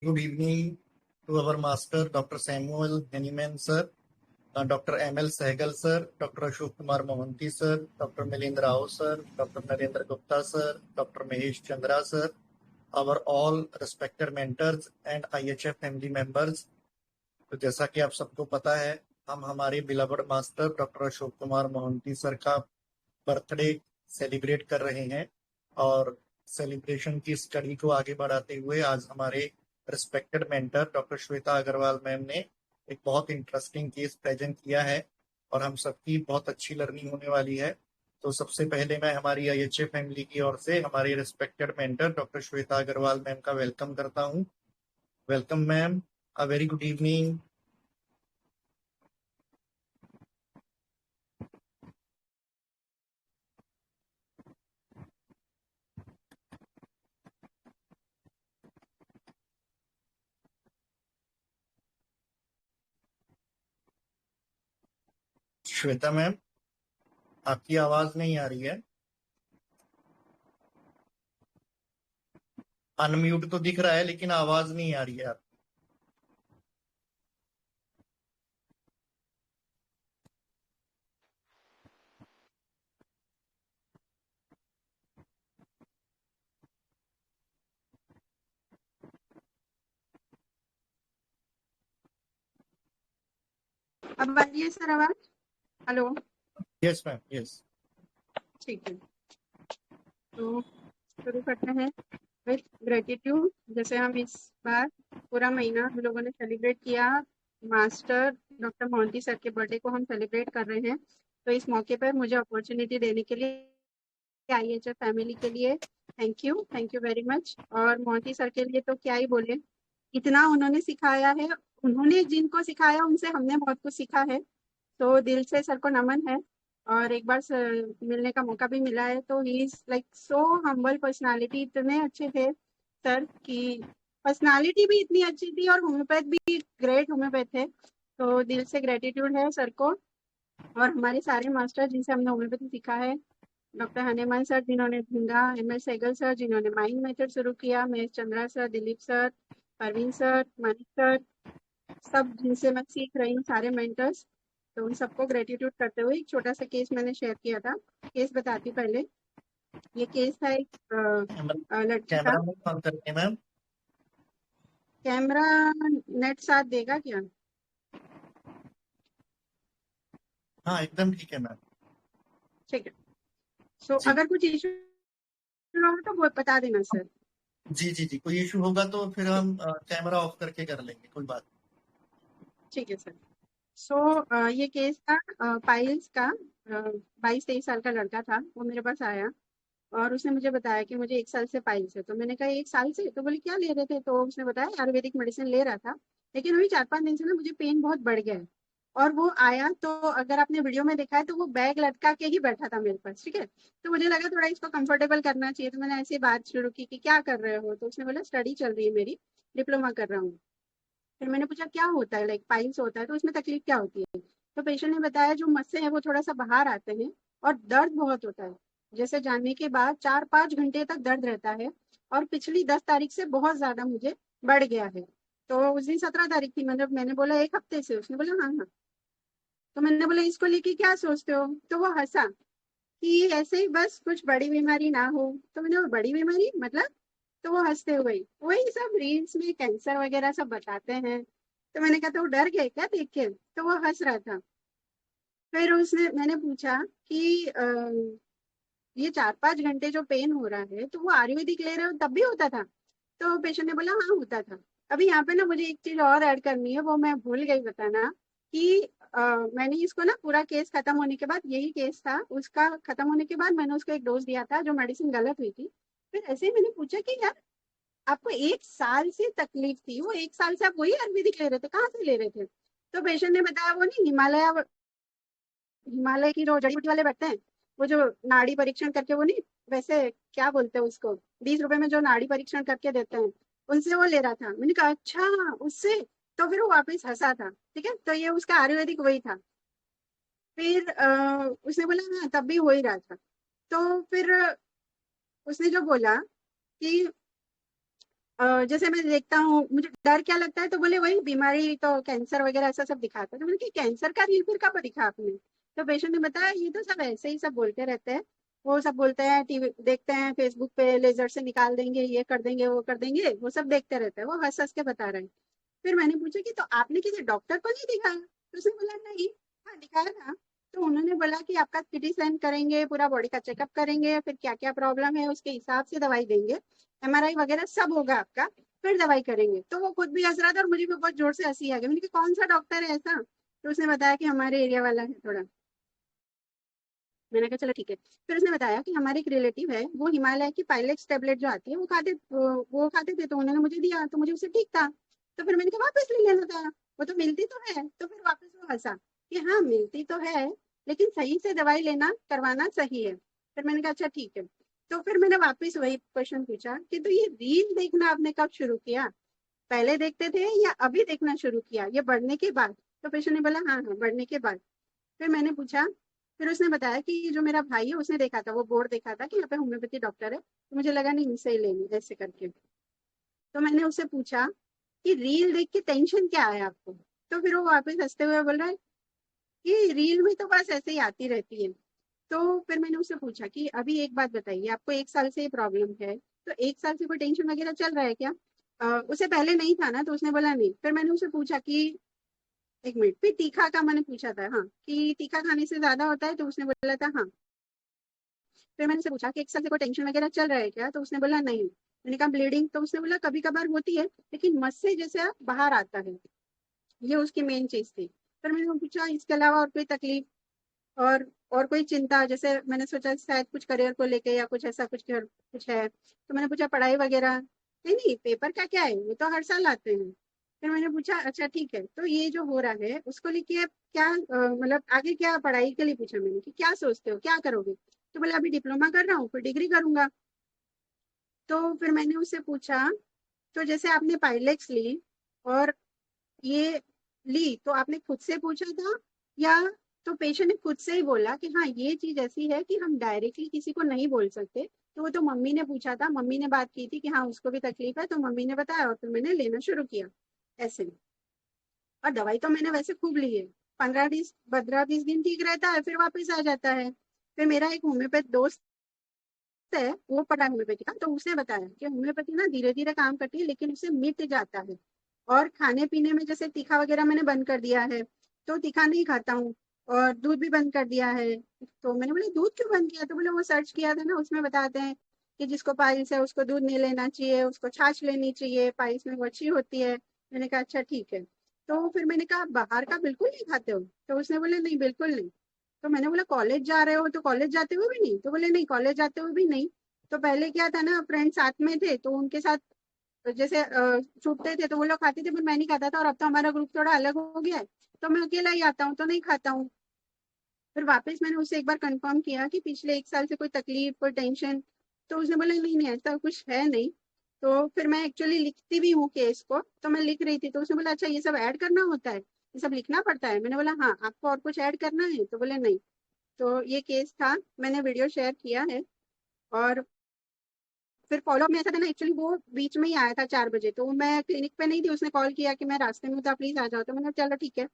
Good evening to our master, Dr. Samuel Henneman, sir, Dr. M.L. Sehgal, sir, Dr. Ashok Kumar Mohanty, sir, Dr. Milendra Rao, sir, Dr. Narendra Gupta, sir, Dr. Mahesh Chandra, sir, our all respected mentors and IHF family members. तो जैसा कि आप सबको पता है, हम हमारे beloved master doctor Ashok Kumar Mohanty sir का बर्थडे सेलिब्रेट कर रहे हैं और सेलिब्रेशन की स्टडी को आगे बढ़ाते हुए आज हमारे respected mentor doctor Shweta Agarwal ma'am ने एक बहुत इंटरेस्टिंग केस प्रेजेंट किया है और हम सबकी बहुत अच्छी लर्निंग होने वाली है। तो सबसे पहले मैं हमारी IHF फैमिली की ओर से हमारे respected mentor doctor Shweta Agarwal ma'am का वेलकम करता हूँ। Welcome ma'am, a very good evening. Shweta ma'am, आपकी आवाज नहीं आ रही है। अनम्यूट तो दिख रहा है लेकिन आवाज नहीं आ रही है। अब आ रही है सर आवाज? हेलो। Yes ma'am, yes. ठीक है, तो शुरू करते हैं विथ ग्रेटिट्यूड। जैसे हम इस बार पूरा महीना हम लोगों ने सेलिब्रेट किया, मास्टर डॉक्टर मोहंती सर के बर्थडे को हम सेलिब्रेट कर रहे हैं। तो इस मौके पर मुझे अपॉर्चुनिटी देने के लिए IHF फैमिली के लिए थैंक यू वेरी मच। और मोहंती सर के लिए तो क्या ही बोले, इतना उन्होंने सिखाया है। उन्होंने जिनको सिखाया उनसे हमने बहुत कुछ सीखा है, तो दिल से सर को नमन है। और एक बार मिलने का मौका भी मिला है, तो he is like so humble personality. इतने अच्छे थे सर की पर्सनालिटी भी इतनी अच्छी थी और होम्योपैथ भी ग्रेट होम्योपैथ थे। तो दिल से ग्रेटिट्यूड है सर को। और हमारे सारे मास्टर जिनसे हमने होम्योपैथी सीखा है, डॉक्टर हनुमान सर जिन्होंने ढूंढा, ML सहगल सर जिन्होंने माइंड मेथड शुरू किया, Mahesh Chandra sir, Dilip sir, Parveen sir, Manish sir, सब जिनसे मैं सीख रही हूँ, सारे मेंटर्स। तो उन सबको ग्रेटिट्यूड करते हुए एक छोटा सा केस मैंने शेयर किया था। केस बताती हूँ पहले। ये केस था एक लड़की का। कैमरा में ऑन करके मैम। कैमरा नेट साथ देगा क्या? हाँ, एकदम ठीक है मैम। ठीक है। सो जी अगर कुछ इशू हो तो वो बता देना सर। जी जी जी, कोई इशू होगा तो फिर हम कैमरा ऑफ करके कर लेंगे, कोई बात ठीक है सर। सो ये केस था पाइल्स का। 22-23 साल का लड़का था, वो मेरे पास आया और उसने मुझे बताया कि मुझे 1 साल से पाइल्स है। तो मैंने कहा 1 साल से? तो बोले क्या ले रहे थे? तो उसने बताया आयुर्वेदिक मेडिसिन ले रहा था, लेकिन अभी 4-5 दिन से ना मुझे पेन बहुत बढ़ गया है। और वो आया तो अगर आपने वीडियो में देखा है तो वो बैग लटका के ही बैठा था मेरे पास, ठीक है। तो मुझे लगा थोड़ा इसको कंफर्टेबल करना चाहिए, तो मैंने ऐसी बात शुरू की कि क्या कर रहे हो? तो उसने बोला स्टडी चल रही है मेरी, डिप्लोमा कर रहा हूँ। फिर मैंने पूछा क्या होता है, लाइक पाइल्स होता है तो उसमें तकलीफ क्या होती है? तो पेशेंट ने बताया जो मस्से हैं वो थोड़ा सा बाहर आते हैं और दर्द बहुत होता है। जैसे जानने के बाद 4-5 घंटे तक दर्द रहता है और पिछली 10 तारीख से बहुत ज्यादा मुझे बढ़ गया है। तो उस दिन 17 तारीख थी, मतलब मैंने बोला 1 हफ्ते से। उसने बोला हाँ हाँ। तो मैंने बोला इसको लेके क्या सोचते हो? तो वो हंसा कि ऐसे ही बस कुछ बड़ी बीमारी ना हो। तो मैंने बोला बड़ी बीमारी मतलब? तो वो हंसते हुए वही सब रील्स में कैंसर वगैरह सब बताते हैं। तो मैंने कहा तो डर गए क्या देख के? तो वो हंस रहा था। फिर उसने मैंने पूछा कि ये 4-5 घंटे जो पेन हो रहा है तो वो आयुर्वेदिक ले रहे हो तब भी होता था? तो पेशेंट ने बोला हाँ होता था। अभी यहाँ पे ना मुझे एक चीज और ऐड करनी है, वो मैं भूल गई बताना कि मैंने इसको ना पूरा केस खत्म होने के बाद, यही केस था, उसका खत्म होने के बाद मैंने उसको एक डोज दिया था जो मेडिसिन गलत हुई थी। फिर ऐसे ही मैंने पूछा कि यार आपको 1 साल से तकलीफ थी, वो 1 साल से आप वही आयुर्वेदिक ले रहे थे, कहाँ से ले रहे थे? तो पेशेंट ने बताया वो नहीं, हिमालय की जो जड़ी बूटी वाले बैठते हैं, वो जो नाड़ी परीक्षण करके, वो नहीं, वैसे क्या बोलते हैं उसको, 20 रुपए में जो नाड़ी परीक्षण करके देते हैं, उनसे वो ले रहा था। मैंने कहा अच्छा उससे? तो फिर वो वापस हंसा था, ठीक है। तो ये उसका आयुर्वेदिक वही था। फिर उसने बोला हाँ तब भी हो ही रहा था। तो फिर उसने जो बोला कि जैसे मैं देखता हूँ, मुझे डर क्या लगता है, तो बोले वही बीमारी तो कैंसर वगैरह ऐसा सब दिखाता है। तो मैंने कहा कैंसर का रील फिर कब दिखा आपने? तो पेशेंट ने बताया ये तो सब ऐसे ही सब बोलते रहते हैं। वो सब बोलते हैं, टीवी देखते हैं, फेसबुक पे लेजर से निकाल देंगे, ये कर देंगे, वो कर देंगे, वो सब देखते रहते हैं। वो हंस हंस के बता रहे हैं। फिर मैंने पूछा कि तो आपने किसी डॉक्टर को नहीं दिखाया? तो उसने बोला नहीं। हाँ दिखाया था। तो उन्होंने बोला कि आपका सीटी स्कैन करेंगे, पूरा बॉडी का चेकअप करेंगे, फिर क्या क्या प्रॉब्लम है उसके हिसाब से दवाई देंगे, एमआरआई वगैरह सब होगा आपका, फिर दवाई करेंगे। तो वो खुद भी हंस रहा था और मुझे भी बहुत जोर से हंसी आ गई। मैंने कहा कौन सा डॉक्टर है ऐसा? तो उसने बताया कि हमारे एरिया वाला है थोड़ा। मैंने कहा चलो ठीक है। फिर उसने बताया कि हमारे एक रिलेटिव है, वो हिमालय की पाइलेक्स टेबलेट जो आती है वो खाते थे, तो उन्होंने मुझे दिया, तो मुझे उससे ठीक था। तो फिर मैंने कहा वापस ले लेना था, वो तो मिलती तो है। तो फिर वापस वो हंसा कि हाँ मिलती तो है, लेकिन सही से दवाई लेना करवाना सही है। फिर मैंने कहा अच्छा ठीक है। तो फिर मैंने वापस वही क्वेश्चन पूछा कि तो ये रील देखना आपने कब शुरू किया? पहले देखते थे या अभी देखना शुरू किया, ये बढ़ने के बाद? तो पेशेंट ने बोला हाँ हाँ बढ़ने के बाद। फिर मैंने पूछा, फिर उसने बताया कि जो मेरा भाई है उसने देखा था, वो बोर्ड देखा था कि यहाँ पे होम्योपैथी डॉक्टर है, तो मुझे लगा नहीं इनसे ही लेनी ऐसे करके। तो मैंने उससे पूछा कि रील देख के टेंशन क्या है आपको? तो फिर वो वापस हंसते हुए बोल रहा है कि रील में तो बस ऐसे ही आती रहती है। तो फिर मैंने उससे पूछा कि अभी एक बात बताइए, आपको 1 साल से ये प्रॉब्लम है, तो 1 साल से कोई टेंशन वगैरह चल रहा है क्या? उसे पहले नहीं था ना? तो उसने बोला नहीं। फिर मैंने उसे पूछा कि 1 मिनट, फिर तीखा का मैंने पूछा था, हाँ कि तीखा खाने से ज्यादा होता है? तो उसने बोला था हाँ। फिर मैंने उससे पूछा कि 1 साल से कोई टेंशन वगैरह चल रहा है क्या? तो उसने बोला नहीं। मैंने कहा ब्लीडिंग? तो उसने बोला कभी कभार होती है, लेकिन मस से जैसे बाहर आता है, ये उसकी मेन चीज थी। फिर मैंने पूछा इसके अलावा और कोई तकलीफ और कोई चिंता? जैसे मैंने सोचा शायद कुछ करियर को लेके या कुछ ऐसा कुछ है। तो मैंने पूछा पढ़ाई वगैरह? नहीं नहीं, पेपर का क्या है, वो तो हर साल आते हैं। फिर मैंने पूछा अच्छा ठीक है, तो ये जो हो रहा है उसको लेके अब क्या मतलब आगे क्या पढ़ाई के लिए पूछा मैंने कि क्या सोचते हो, क्या करोगे? तो बोले अभी डिप्लोमा कर रहा हूँ, फिर डिग्री करूंगा। तो फिर मैंने उससे पूछा तो जैसे आपने पाइलेक्स ली और ये ली, तो आपने खुद से पूछा था या तो पेशेंट ने खुद से ही बोला कि हाँ ये चीज ऐसी है कि हम डायरेक्टली किसी को नहीं बोल सकते? तो वो तो मम्मी ने पूछा था, मम्मी ने बात की थी कि हाँ उसको भी तकलीफ है, तो मम्मी ने बताया और फिर मैंने लेना शुरू किया ऐसे। और दवाई तो मैंने वैसे खूब ली है, 15-20 दिन ठीक रहता है, फिर वापस आ जाता है। फिर मेरा एक होम्योपैथ दोस्त है, वो पढ़ा होम्योपैथी का, तो उसने बताया कि होम्योपैथी ना धीरे धीरे काम करती है, लेकिन उससे मिट जाता है। और खाने पीने में जैसे तीखा वगैरह मैंने बंद कर दिया है, तो तीखा नहीं खाता हूँ। और दूध भी बंद कर दिया है। तो मैंने बोला दूध क्यों बंद किया? तो बोले वो सर्च किया था ना, उसमें बताते हैं कि जिसको पाइल्स है उसको दूध नहीं लेना चाहिए, उसको छाछ लेनी चाहिए, पाइल्स में वो अच्छी होती है। मैंने कहा अच्छा ठीक है। तो फिर मैंने कहा बाहर का बिल्कुल नहीं खाते हो? तो उसने बोले नहीं बिल्कुल नहीं। तो मैंने बोला कॉलेज जा रहे हो, तो कॉलेज जाते हुए भी नहीं? तो बोले नहीं कॉलेज जाते हुए भी नहीं। तो पहले क्या था ना, फ्रेंड साथ में थे तो उनके साथ जैसे छूटते थे तो वो लोग खाते थे, पर मैं नहीं खाता था। और अब तो हमारा ग्रुप थोड़ा अलग हो गया है, तो मैं अकेला ही आता हूँ, तो नहीं खाता हूँ। फिर वापस मैंने उससे एक बार कंफर्म किया कि पिछले 1 साल से कोई तकलीफ कोई टेंशन? तो उसने बोला नहीं नहीं ऐसा कुछ है नहीं। तो फिर मैं एक्चुअली लिखती भी हूँ केस को, तो मैं लिख रही थी, तो उसने बोला अच्छा ये सब ऐड करना होता है, ये सब लिखना पड़ता है? मैंने बोला हाँ, आपको और कुछ ऐड करना है? तो बोले नहीं। तो ये केस था, मैंने वीडियो शेयर किया है। और फिर फॉलोअप में ऐसा था ना, एक्चुअली वो बीच में ही आया था 4 बजे, तो मैं क्लिनिक पे नहीं थी, उसने कॉल किया कि मैं रास्ते में हूँ, तो आप प्लीज आ जाओ। तो मैंने कहा, चलो ठीक है।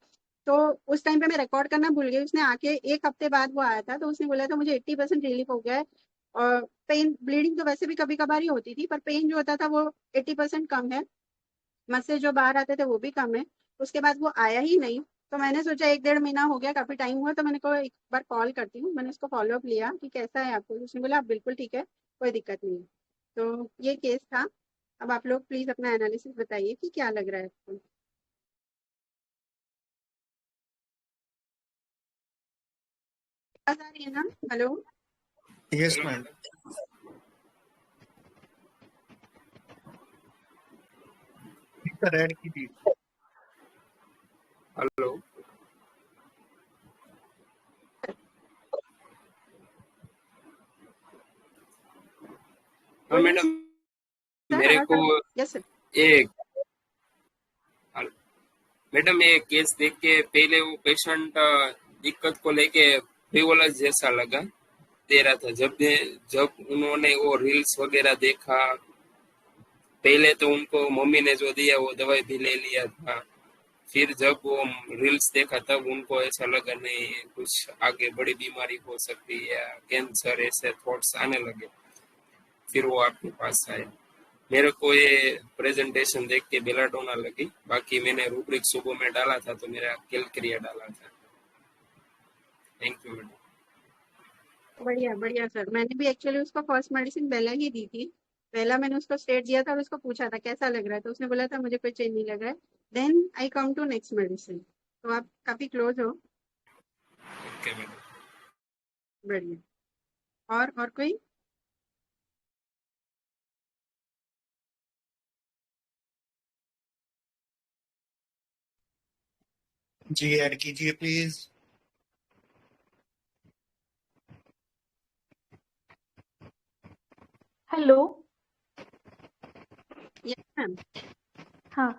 तो उस टाइम पे मैं रिकॉर्ड करना भूल गई, उसने आके 1 हफ्ते बाद वो आया था, तो उसने बोला था मुझे 80% रिलीफ हो गया है। और पेन ब्लीडिंग तो वैसे भी कभी कभार ही होती थी, पर पेन जो होता था वो 80% कम है, मस्से जो बाहर आते थे वो भी कम है। उसके बाद वो आया ही नहीं। तो मैंने सोचा 1-1.5 महीना हो गया, काफी टाइम हुआ, तो मैंने कहा एक बार कॉल करती हूँ। मैंने उसको फॉलोअप लिया कि कैसा है आपको, उसने बोला आप बिल्कुल ठीक है, कोई दिक्कत नहीं है। तो ये केस था। अब आप लोग प्लीज अपना एनालिसिस बताइए कि क्या लग रहा है आपको। आवाज आ रही है ना? हेलो? Yes ma'am. रेड की थी। हेलो। हाँ बोलिए मैडम, सर, मेरे आवाज को आ रही है? Yes sir. एक मैडम ये केस देख के पहले वो पेशेंट दिक्कत को लेके फ्रीवोलस जैसा लगा दे रहा था। जब उन्होंने वो रील्स वगैरह देखा पहले तो उनको मम्मी ने जो दिया वो दवाई भी ले लिया था। फिर जब वो रील्स देखा तब उनको ऐसा लगा नहीं कुछ आगे बड़ी बीमारी हो सकती है या कैंसर, ऐसे थॉट्स आने लगे। फिर वो आपके पास आए। मेरे को ये प्रेजेंटेशन देख के बेलाडोना लगी। बाकी मैंने रूब्रिक सुबह में डाला था तो मेरा कैलक्रिया डाला था। Thank you madam. बढ़िया बढ़िया सर। मैंने भी एक्चुअली उसको फर्स्ट मेडिसिन बेला ही दी थी। पहला मैंने उसको स्टेट दिया था और उसको पूछा था कैसा लग रहा है, तो उसने बोला था मुझे कोई चेंज नहीं लग रहा है। Then I come to next medicine. तो आप काफी क्लोज हो। Okay madam. बढ़िया। और कोई? जी ऐड कीजिए प्लीज। हेलो। Yes ma'am. हाँ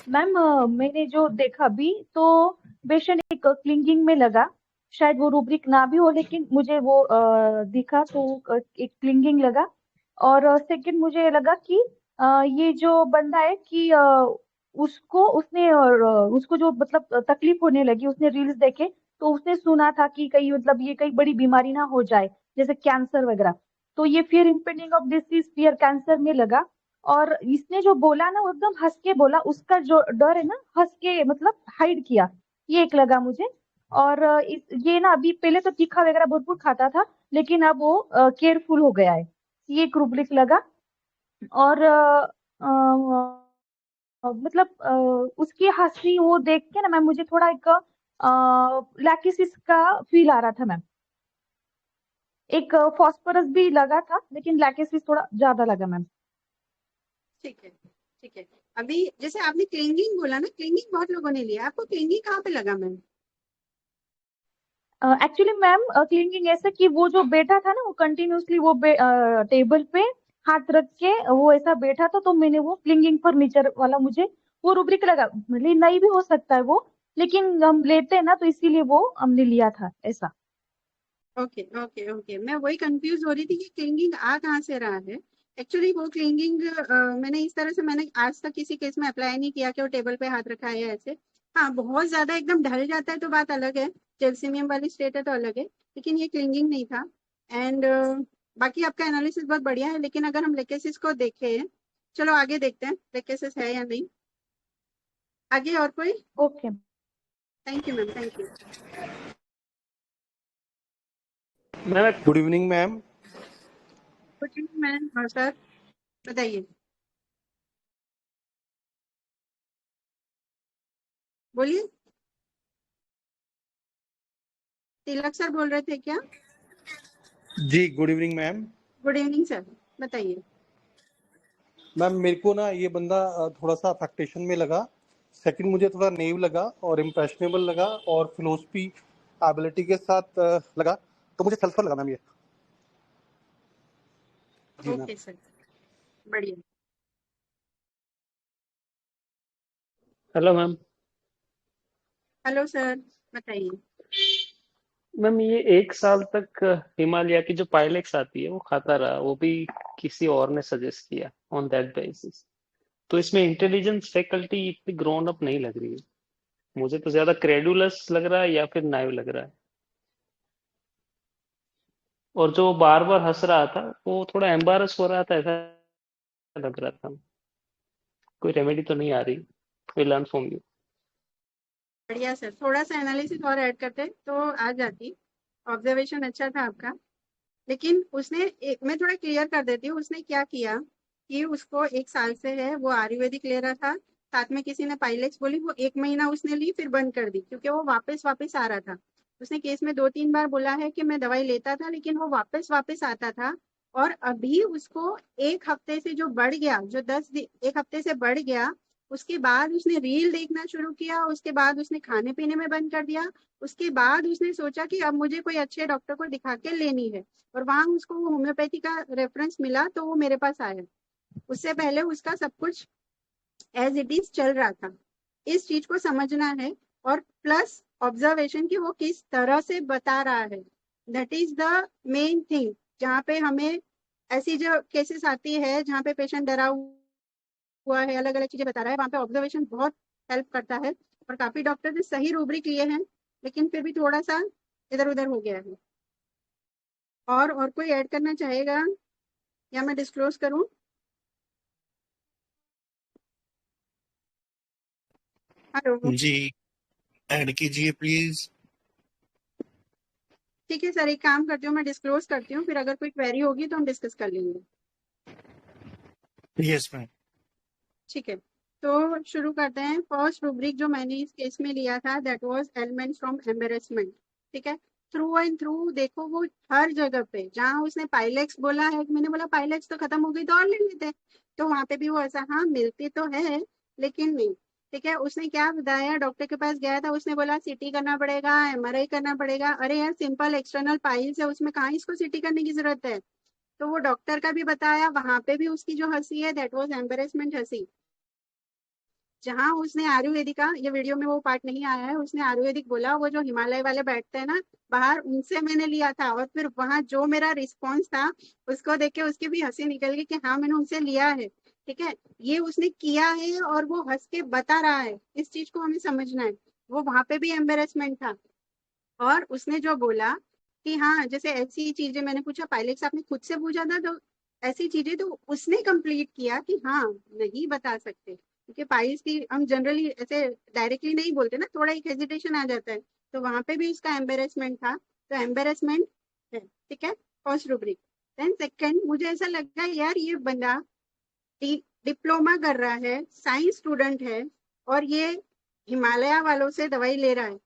मैम, मैंने जो देखा अभी तो पेशेंट एक क्लिंगिंग में लगा। शायद वो रूब्रिक ना भी हो, लेकिन मुझे वो दिखा तो एक क्लिंगिंग लगा। और सेकंड मुझे लगा कि ये जो बंदा है कि उसको जो मतलब तकलीफ होने लगी, उसने रील्स देखे तो उसने सुना था कि कहीं मतलब ये कहीं बड़ी बीमारी ना हो जाए, जैसे कैंसर वगैरह। तो ये fear impending of disease, fear cancer में लगा। और इसने जो बोला ना वो एकदम हंस के बोला, उसका जो डर है ना हंस के मतलब हाइड किया। ये एक लगा मुझे। और ये ना अभी पहले तो तीखा वगैरह भरपूर खाता था, लेकिन अब वो केयरफुल हो गया है। ये एक रूब्रिक लगा। और मतलब उसकी हंसी वो देख के ना मैम मुझे थोड़ा एक लैकिसिस का फील आ रहा था मैम। एक फॉस्फोरस भी लगा था, लेकिन लैकिसिस थोड़ा ज्यादा लगा मैम। ठीक है ठीक है। अभी जैसे आपने क्लिंगिंग बोला ना, क्लिंगिंग बहुत लोगों ने लिया, आपको क्लिंगिंग कहाँ पे लगा मैम? एक्चुअली मैम क्लिंगिंग ऐसे कि वो जो बैठा था ना वो कंटिन्यूअसली वो टेबल पे हाथ रख के वो ऐसा बैठा था, तो मैंने वो क्लिंगिंग फर्नीचर वाला मुझे वो रूब्रिक लगा। मतलब नहीं भी हो सकता है वो, लेकिन हम लेते हैं ना तो इसीलिए वो हमने लिया था ऐसा। Okay okay okay. मैं वही कंफ्यूज हो रही थी कि क्लिंगिंग आ कहाँ से रहा है। एक्चुअली वो क्लिंगिंग मैंने इस तरह से मैंने आज तक किसी केस में अप्लाई नहीं किया कि वो टेबल पे हाथ रखा है ऐसे। हाँ, बहुत ज्यादा एकदम ढल जाता है तो बात अलग है। जेल्सिमियम वाली स्टेट है तो अलग है, लेकिन ये क्लिंगिंग नहीं था। एंड बाकी आपका एनालिसिस बहुत बढ़िया है, लेकिन अगर हम लेकेसिस को देखें, चलो आगे देखते हैं लेकेसिस है या नहीं। आगे और कोई? Okay. Thank you ma'am, thank you. Ma'am good evening ma'am. Good evening ma'am. हाँ सर, बताइए, बोलिए। तिलक सर बोल रहे थे क्या? जी good evening ma'am. Good evening sir, बताइए। मैम मेरे को ना ये बंदा थोड़ा सा अफेक्टेशन में लगा। सेकंड मुझे थोड़ा नेव लगा और इम्प्रेशनेबल लगा और फिलोसफी एबिलिटी के साथ लगा। तो मुझे सल्फर लगा मैम ये। जी मैम। ओके सर, बढ़िया। Hello ma'am. हेलो सर, बताइए। मैम ये 1 साल तक हिमालय की जो पाइलेक्स आती है वो खाता रहा, वो भी किसी और ने सजेस्ट किया ऑन दैट बेसिस। तो इसमें इंटेलिजेंस फैकल्टी इतनी ग्रोन अप नहीं लग रही है मुझे, तो ज्यादा क्रेडुलस लग रहा है या फिर नाइव लग रहा है। और जो बार बार हंस रहा था वो थोड़ा एम्बारस हो रहा था, ऐसा लग रहा था। कोई रेमेडी तो नहीं आ रही। We learn from you. बढ़िया सर, थोड़ा सा एनालिसिस और ऐड करते तो आ जाती। ऑब्जर्वेशन अच्छा था आपका, लेकिन मैं थोड़ा क्लियर कर देती हूँ। उसने क्या किया कि उसको 1 साल से है वो आयुर्वेदिक ले रहा था, साथ में किसी ने पाइलेक्स बोली, वो 1 महीना उसने ली फिर बंद कर दी क्योंकि वो वापस वापस आ रहा था। उसने केस में 2-3 बार बोला है कि मैं दवाई लेता था लेकिन वो वापस वापस आता था। और अभी उसको 1 हफ्ते से जो बढ़ गया, जो 1 हफ्ते से बढ़ गया, उसके बाद उसने रील देखना शुरू किया, उसके बाद उसने खाने पीने में बंद कर दिया। उसके बाद उसने सोचा कि अब मुझे कोई अच्छे डॉक्टर को दिखा के लेनी है, और वहां उसको वो होम्योपैथी का रेफरेंस मिला तो वो मेरे पास आया। उससे पहले उसका सब कुछ एज इट इज चल रहा था। इस चीज को समझना है। और प्लस ऑब्जर्वेशन की वो किस तरह से बता रहा है, that is the main thing. जहाँ पे हमें ऐसी जो केसेस आती है जहाँ पे पेशेंट डरा हुआ है, अलग अलग चीजें बता रहा है। वहाँ पे ऑब्जर्वेशन बहुत हेल्प करता है और काफी डॉक्टर ने सही रूब्रिक लिए हैं, लेकिन फिर भी थोड़ा सा इधर उधर हो गया है। और कोई ऐड करना चाहेगा या मैं डिस्क्लोज करूं? हेलो। जी, ऐड कीजिए प्लीज। ठीक है सर, एक काम करती हूँ, मैं डिस्क्लोज करती हूँ, फिर अगर कोई क्वेरी होगी तो हम डिस्कस कर लेंगे। Yes ma'am. ठीक है, तो शुरू करते हैं। फर्स्ट रूब्रिक जो मैंने इस केस में लिया था that was elements from embarrassment. ठीक है, थ्रू एंड थ्रू देखो वो हर जगह पे जहाँ उसने पाइलेक्स बोला है, मैंने बोला पाइलेक्स तो खत्म हो गई तो और ले लेते हैं, तो वहां पे भी वो ऐसा हाँ मिलती तो है लेकिन नहीं। ठीक है, उसने क्या बताया, डॉक्टर के पास गया था, उसने बोला सीटी करना पड़ेगा, एमआरआई करना पड़ेगा। अरे यार सिंपल एक्सटर्नल पाइल्स है, उसमें कहाँ इसको सीटी करने की जरूरत है। तो वो डॉक्टर का भी बताया, वहां पे भी उसकी जो हंसी है दैट वाज एम्बेरसमेंट हंसी। जहां उसने आयुर्वेदिक का, ये वीडियो में वो पार्ट नहीं आया है, उसने आयुर्वेदिक बोला, वो जो हिमालय वाले बैठते हैं ना बाहर, उनसे मैंने लिया था। और फिर वहां जो मेरा रिस्पॉन्स था उसको देख के उसकी भी हंसी निकल गई कि हाँ मैंने उनसे लिया है। ठीक है, ये उसने किया है और वो हंस के बता रहा है, इस चीज को हमें समझना है। वो वहां पे भी एम्बेरसमेंट था। और उसने जो बोला कि हाँ जैसे ऐसी चीजें, मैंने पूछा पायलट आपने खुद से पूछा था तो ऐसी चीजें, तो उसने कंप्लीट किया कि हाँ नहीं बता सकते, क्योंकि पाइल्स की हम जनरली ऐसे डायरेक्टली नहीं बोलते ना, थोड़ा एक हेजिटेशन आ जाता है। तो वहां पे भी उसका एम्बेरसमेंट था, तो एम्बेरसमेंट है। ठीक है, फर्स्ट रूब्रिक। देन सेकंड, मुझे ऐसा लगा यार ये बंदा डिप्लोमा कर रहा है, साइंस स्टूडेंट है, और ये हिमालय वालों से दवाई ले रहा है,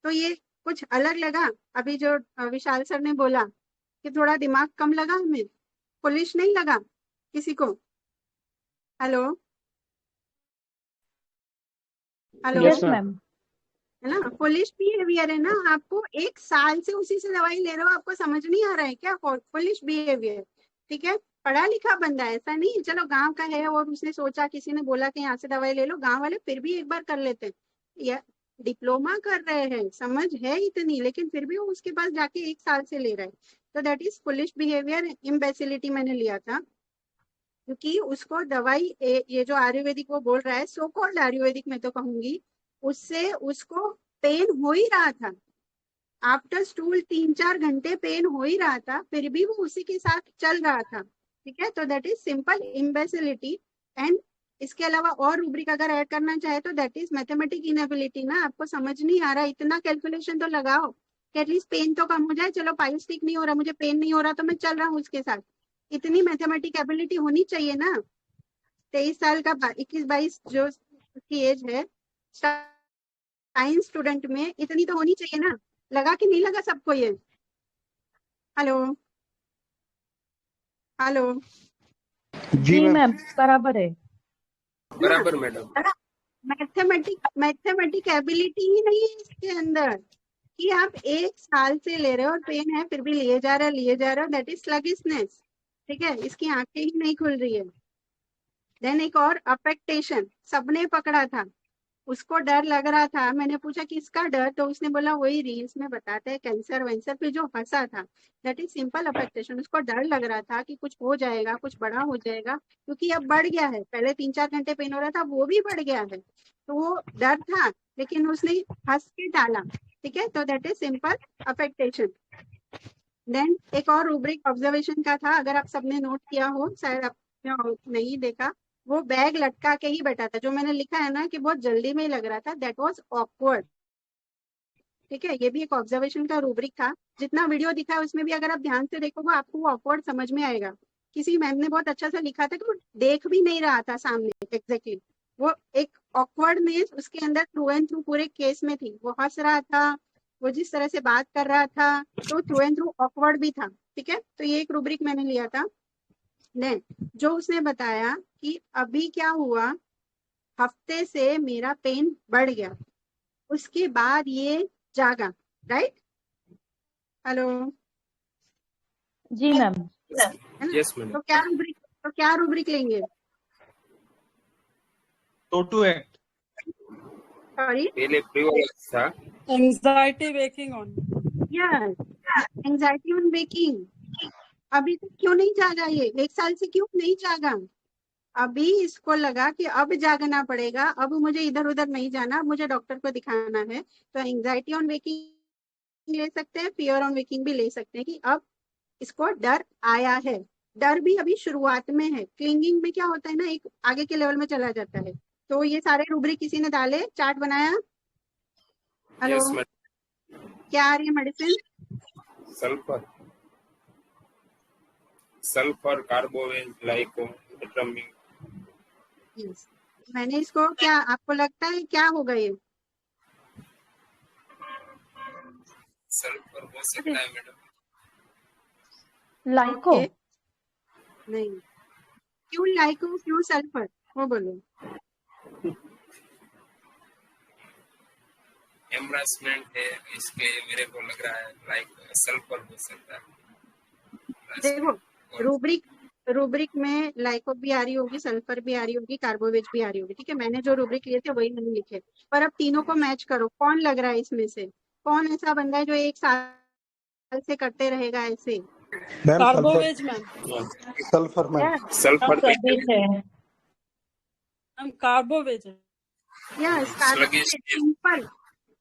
तो ये कुछ अलग लगा। अभी जो विशाल सर ने बोला कि थोड़ा दिमाग कम लगा हमें, पुलिस नहीं लगा किसी को? Hello hello, yes yes ma'am. Ma'am. है ना, पुलिस बिहेवियर है ना। आपको 1 साल से उसी से दवाई ले रहे हो, आपको समझ नहीं आ रहा है क्या? Police behaviour. ठीक है, पढ़ा लिखा बंदा है, ऐसा नहीं चलो गांव का है और उसने सोचा, किसी ने बोला कि यहाँ से दवाई ले लो, गांव वाले फिर भी एक बार कर लेते हैं। या डिप्लोमा कर रहे हैं, समझ है इतनी, लेकिन फिर भी वो उसके पास जाके 1 साल से ले रहा है, तो दैट इज पुलिस बिहेवियर, इम्बेसिलिटी मैंने लिया था। क्योंकि उसको दवाई ये जो आयुर्वेदिक वो बोल रहा है, सो कॉल्ड आयुर्वेदिक मैं तो कहूंगी, उससे उसको पेन हो ही रहा था। आफ्टर स्टूल 3-4 घंटे पेन हो ही रहा था, फिर भी वो उसी के साथ चल रहा था। ठीक है, तो दैट इज सिंपल इम्बेसिलिटी। एंड इसके अलावा और रूब्रिक अगर ऐड करना चाहे तो दैट इज मैथमेटिक इनएबिलिटी ना, आपको समझ नहीं आ रहा, इतना कैलकुलेशन तो लगाओ कि एटलीस्ट पेन तो कम हो जाए। चलो पाइल्स ठीक नहीं हो रहा, मुझे पेन नहीं हो रहा, तो मैं चल रहा हूँ उसके साथ। इतनी मैथमेटिक एबिलिटी होनी चाहिए ना। 23 साल का 21-22 जो उसकी एज है, साइंस स्टूडेंट में इतनी तो होनी चाहिए ना। लगा कि नहीं लगा सबको ये? हेलो हेलो, जी जी मैम। मैम, बराबर है। बराबर मैडम। मैथमेटिक एबिलिटी ही नहीं है इसके अंदर कि आप 1 साल से ले रहे हो और पेन है फिर भी लिए जा रहे हो, दैट इज स्लगिशनेस। ठीक है, इसकी आंखें ही नहीं खुल रही है। देन एक और अफेक्टेशन सबने पकड़ा था, उसको डर लग रहा था, मैंने पूछा किसका डर, तो उसने बोला वही रील्स में बताते हैं कैंसर वैंसर पे, जो हंसा था। दैट इज सिंपल अफेक्टेशन, उसको डर लग रहा था कि कुछ हो जाएगा, कुछ बड़ा हो जाएगा, क्योंकि अब बढ़ गया है। पहले 3-4 घंटे पेन हो रहा था, वो भी बढ़ गया है, तो वो डर था, लेकिन उसने हंस के टाला। ठीक है, तो that is simple affectation. Then एक और रूब्रिक ऑब्जर्वेशन का था, अगर आप सबने नोट किया हो, शायद आपने नहीं देखा, वो बैग लटका के ही बैठा था, जो मैंने लिखा है ना कि बहुत जल्दी में ही लग रहा था, दैट वाज ऑकवर्ड। ठीक है, ये भी एक ऑब्जर्वेशन का रूब्रिक था। जितना वीडियो दिखा है उसमें भी अगर आप ध्यान से देखोगे आपको वो ऑकवर्ड समझ में आएगा। किसी मैम ने बहुत अच्छा सा लिखा था कि वो देख भी नहीं रहा था सामने एग्जैक्टली, वो एक ऑकवर्डनेस उसके अंदर थ्रू एंड थ्रू पूरे केस में थी। वो हंस रहा था, वो जिस तरह से बात कर रहा था, तो थ्रू एंड थ्रू ऑकवर्ड भी था। ठीक है, तो ये एक रूब्रिक मैंने लिया था। देन जो उसने बताया कि अभी क्या हुआ, हफ्ते से मेरा पेन बढ़ गया, उसके बाद ये जागा, राइट? हेलो, जी मैम। है ना? Yes madam. तो क्या रूब्रिक लेंगे? तो टू एक्ट। सॉरी, पहले प्रिवोलेक्स था। Anxiety waking on. Yes, anxiety on waking. अभी तक क्यों नहीं जागा ये? 1 साल से क्यों नहीं जागा? अभी इसको लगा कि अब जागना पड़ेगा, अब मुझे इधर उधर नहीं जाना, अब मुझे डॉक्टर को दिखाना है। तो एंजाइटी ऑन वेकिंग ले सकते हैं, फियर ऑन वेकिंग भी ले सकते हैं कि अब इसको डर आया है। डर भी अभी शुरुआत में है। क्लिंगिंग में क्या होता है ना, एक आगे के लेवल में चला जाता है। तो ये सारे रूब्रिक किसी ने डाले, चार्ट बनाया। Hello, yes madam. क्या आ रही है medicine? Sulphur, carbo veg, glyco, vitamin. Yes. मैंने इसको, क्या आपको लगता है क्या होगा ये? सल्फर हो सकता है मैडम। लाइको। ओके, नहीं। क्यों लाइको, क्यों सल्फर, वो बोलो। एम्ब्रासमेंट है इसलिए मेरे को लग रहा है लाइक सल्फर हो सकता है। देखो, और रूब्रिक में लाइको भी आ रही होगी, सल्फर भी आ रही होगी, कार्बोवेज भी आ रही होगी। ठीक है, मैंने जो रूब्रिक लिए थे वही मैंने लिखे। पर अब तीनों को मैच करो, कौन लग रहा है इसमें से? कौन ऐसा बंदा है जो 1 साल से करते रहेगा ऐसे? मैम Carboveज मैम। Sulphur ma'am. क्या सल्फर सभी है? मैम कार्बोवेज है। Yes, sluggish simple.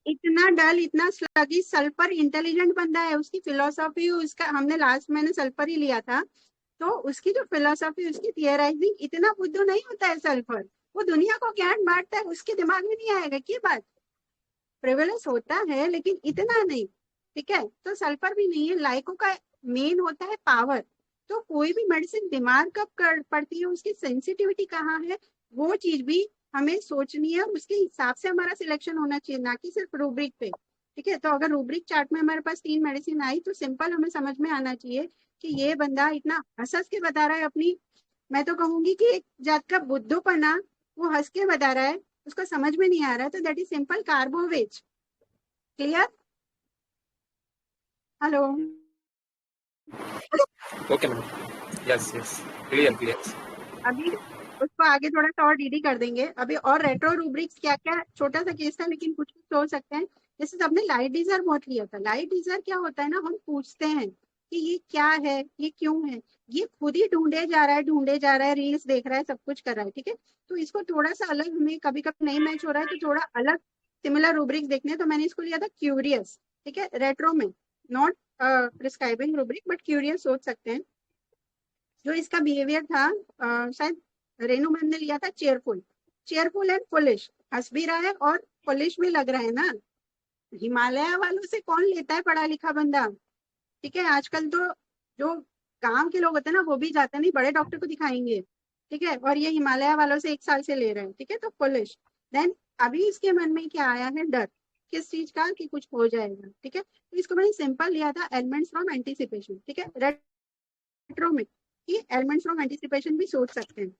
इतना डल, इतना स्लगिश। सल्फर इंटेलिजेंट बंदा है, उसकी फिलोसॉफी, उसका, हमने लास्ट मैंने सल्फर ही लिया था, तो उसकी जो फिलोसॉफी, उसकी थियराइजिंग, इतना बुद्धू नहीं होता है सल्फर। वो दुनिया को ज्ञान बांटता है, उसके दिमाग में नहीं आएगा की बात। प्रिविलेंस होता है लेकिन इतना नहीं। ठीक है, तो सल्फर भी नहीं है। लाइको का मेन होता है पावर। तो कोई भी मेडिसिन बीमार कब पड़ती है, उसकी सेंसिटिविटी कहाँ है, वो चीज भी हमें सोचनी है। उसके हिसाब से हमारा सिलेक्शन होना चाहिए, ना कि सिर्फ रूब्रिक पे। ठीक है, तो अगर रूब्रिक चार्ट में हमारे पास 3 मेडिसिन आई तो सिंपल हमें समझ में आना चाहिए कि ये बंदा इतना हंस हंस के बता रहा है अपनी, मैं तो कहूंगी कि एक जात का बुद्धूपना, वो हंस के बता रहा है, उसको समझ में नहीं आ रहा है। तो that is simple carbo veg. Clear? Hello, okay madam. Yes yes, clear. अभी उसको आगे थोड़ा सा और डीडी कर देंगे अभी। और रेट्रो रूब्रिक्स क्या क्या, छोटा सा केस था लेकिन कुछ कुछ सोच सकते हैं। जैसे सबने लाइट डीजर बहुत लिया था। लाइट डीजर क्या होता है ना, हम पूछते हैं कि ये क्या है, ये क्यों है, ये खुद ही ढूंढे जा रहा है, रील्स देख रहा है, सब कुछ कर रहा है। ठीक है, तो इसको थोड़ा सा अलग, हमें कभी कभी नहीं मैच हो रहा है तो थोड़ा अलग सिमिलर रूब्रिक्स देखने हैं। तो मैंने इसको लिया था क्यूरियस। ठीक है, रेट्रो में, not prescribing rubric but curious सोच सकते हैं। जो इसका बिहेवियर था, शायद रेनू मैम ने लिया था चेयरफुल एंड फुलिश। हंस भी रहा है और फुलिश भी लग रहा है ना। हिमालय वालों से कौन लेता है पढ़ा लिखा बंदा? ठीक है, आजकल तो जो गांव के लोग होते हैं ना, वो भी जाते नहीं, बड़े डॉक्टर को दिखाएंगे। ठीक है, और ये हिमालय वालों से 1 साल से ले रहे हैं। ठीक है, तो फुलिश। देन अभी इसके मन में क्या आया है, डर। किस चीज का, कि कुछ हो जाएगा। ठीक है, तो इसको मैंने सिंपल लिया था, एलिमेंट्स फ्रॉम एंटीसिपेशन। ठीक है, रेट्रो में ये एलिमेंट्स फ्रॉम एंटीसिपेशन भी सोच सकते हैं।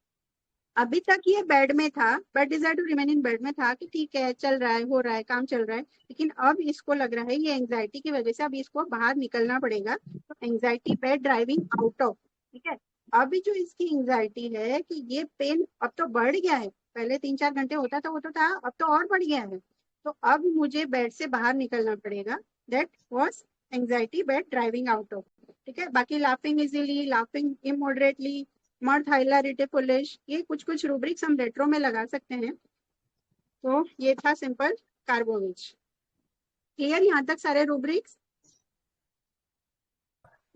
अभी तक ये बेड में था, but desire to remain in bed में था कि ठीक है, चल रहा है, हो रहा है, काम चल रहा है। लेकिन अब इसको लग रहा है ये एंजाइटी की वजह से अब इसको बाहर निकलना पड़ेगा। तो anxiety bed driving out of. ठीक है, अभी जो इसकी एंजाइटी है कि ये पेन अब तो बढ़ गया है, पहले 3-4 घंटे होता था वो तो था, अब तो और बढ़ गया है। तो अब मुझे बेड से बाहर निकलना पड़ेगा। That was anxiety bed driving out of. ठीक है, बाकी लाफिंग इजीली, लाफिंग इमोडरेटली, मर्थ हाइलारिटे पुलिश, ये कुछ कुछ रूब्रिक्स हम रेट्रो में लगा सकते हैं। तो ये था सिंपल कार्बोवेज। क्लियर यहाँ तक सारे रूब्रिक्स?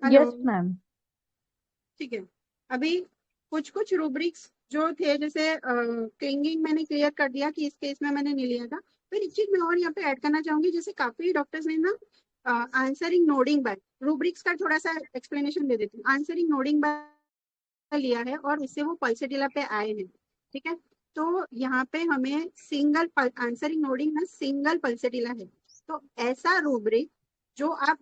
Hello, yes ma'am. ठीक है। अभी कुछ कुछ रूब्रिक्स जो थे, जैसे क्लिंगिंग मैंने क्लियर कर दिया कि इस केस में मैंने नहीं लिया था। फिर एक चीज मैं और यहाँ पे ऐड करना चाहूंगी, जैसे काफी डॉक्टर्स ने ना आंसरिंग नोडिंग बाय रूब्रिक्स का थोड़ा सा एक्सप्लेनेशन दे देती हूँ। आंसरिंग नोडिंग बाय लिया है और उससे वो पल्सेटिला पे आए हैं। ठीक है, तो यहाँ पे हमें सिंगल आंसरिंग नोडिंग ना सिंगल पल्सेटिला है। तो ऐसा रूब्रिक जो आप,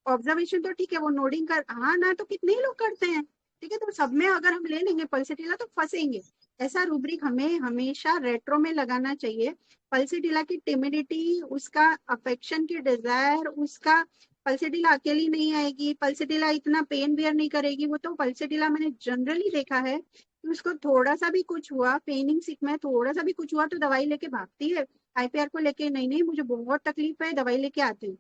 ऑब्जर्वेशन तो ठीक है, वो नोडिंग कर, हाँ ना, तो कितने ही लोग करते हैं। ठीक है, तो सब में अगर हम ले लेंगे पल्सेटिला तो फंसेंगे। ऐसा रूब्रिक हमें हमेशा रेट्रो में लगाना चाहिए। पल्सेटिला की टिमिडिटी, उसका अफेक्शन की डिजायर, उसका, पल्सेटिला अकेली नहीं आएगी, पल्सेटिला इतना पेन बियर नहीं करेगी। वो तो पल्सेटिला मैंने जनरली देखा है कि उसको थोड़ा सा भी कुछ हुआ, पेनिंग सिक में थोड़ा सा भी कुछ हुआ तो दवाई लेके भागती है। आईपीआर को लेके, नहीं नहीं मुझे बहुत तकलीफ है, दवाई लेके आते हैं।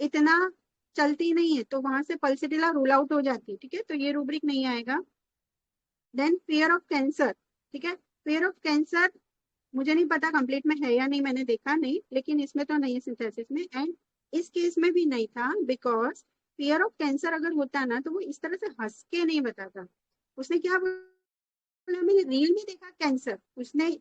इतना चलती नहीं है, तो वहां से पल्सेटिला रूल आउट हो जाती है। ठीक है, तो ये रूब्रिक नहीं आएगा। देन फियर ऑफ कैंसर, ठीक है। फियर ऑफ कैंसर मुझे नहीं पता कंप्लीट में है या नहीं, मैंने देखा नहीं, लेकिन इसमें तो नहीं है सिंथेसिस में, एंड इस केस में भी नहीं था, बिकॉज फियर ऑफ कैंसर अगर होता ना तो वो इस तरह से हंस के नहीं बताता। उसने क्या बोला, मैंने रील में देखा कैंसर, उसने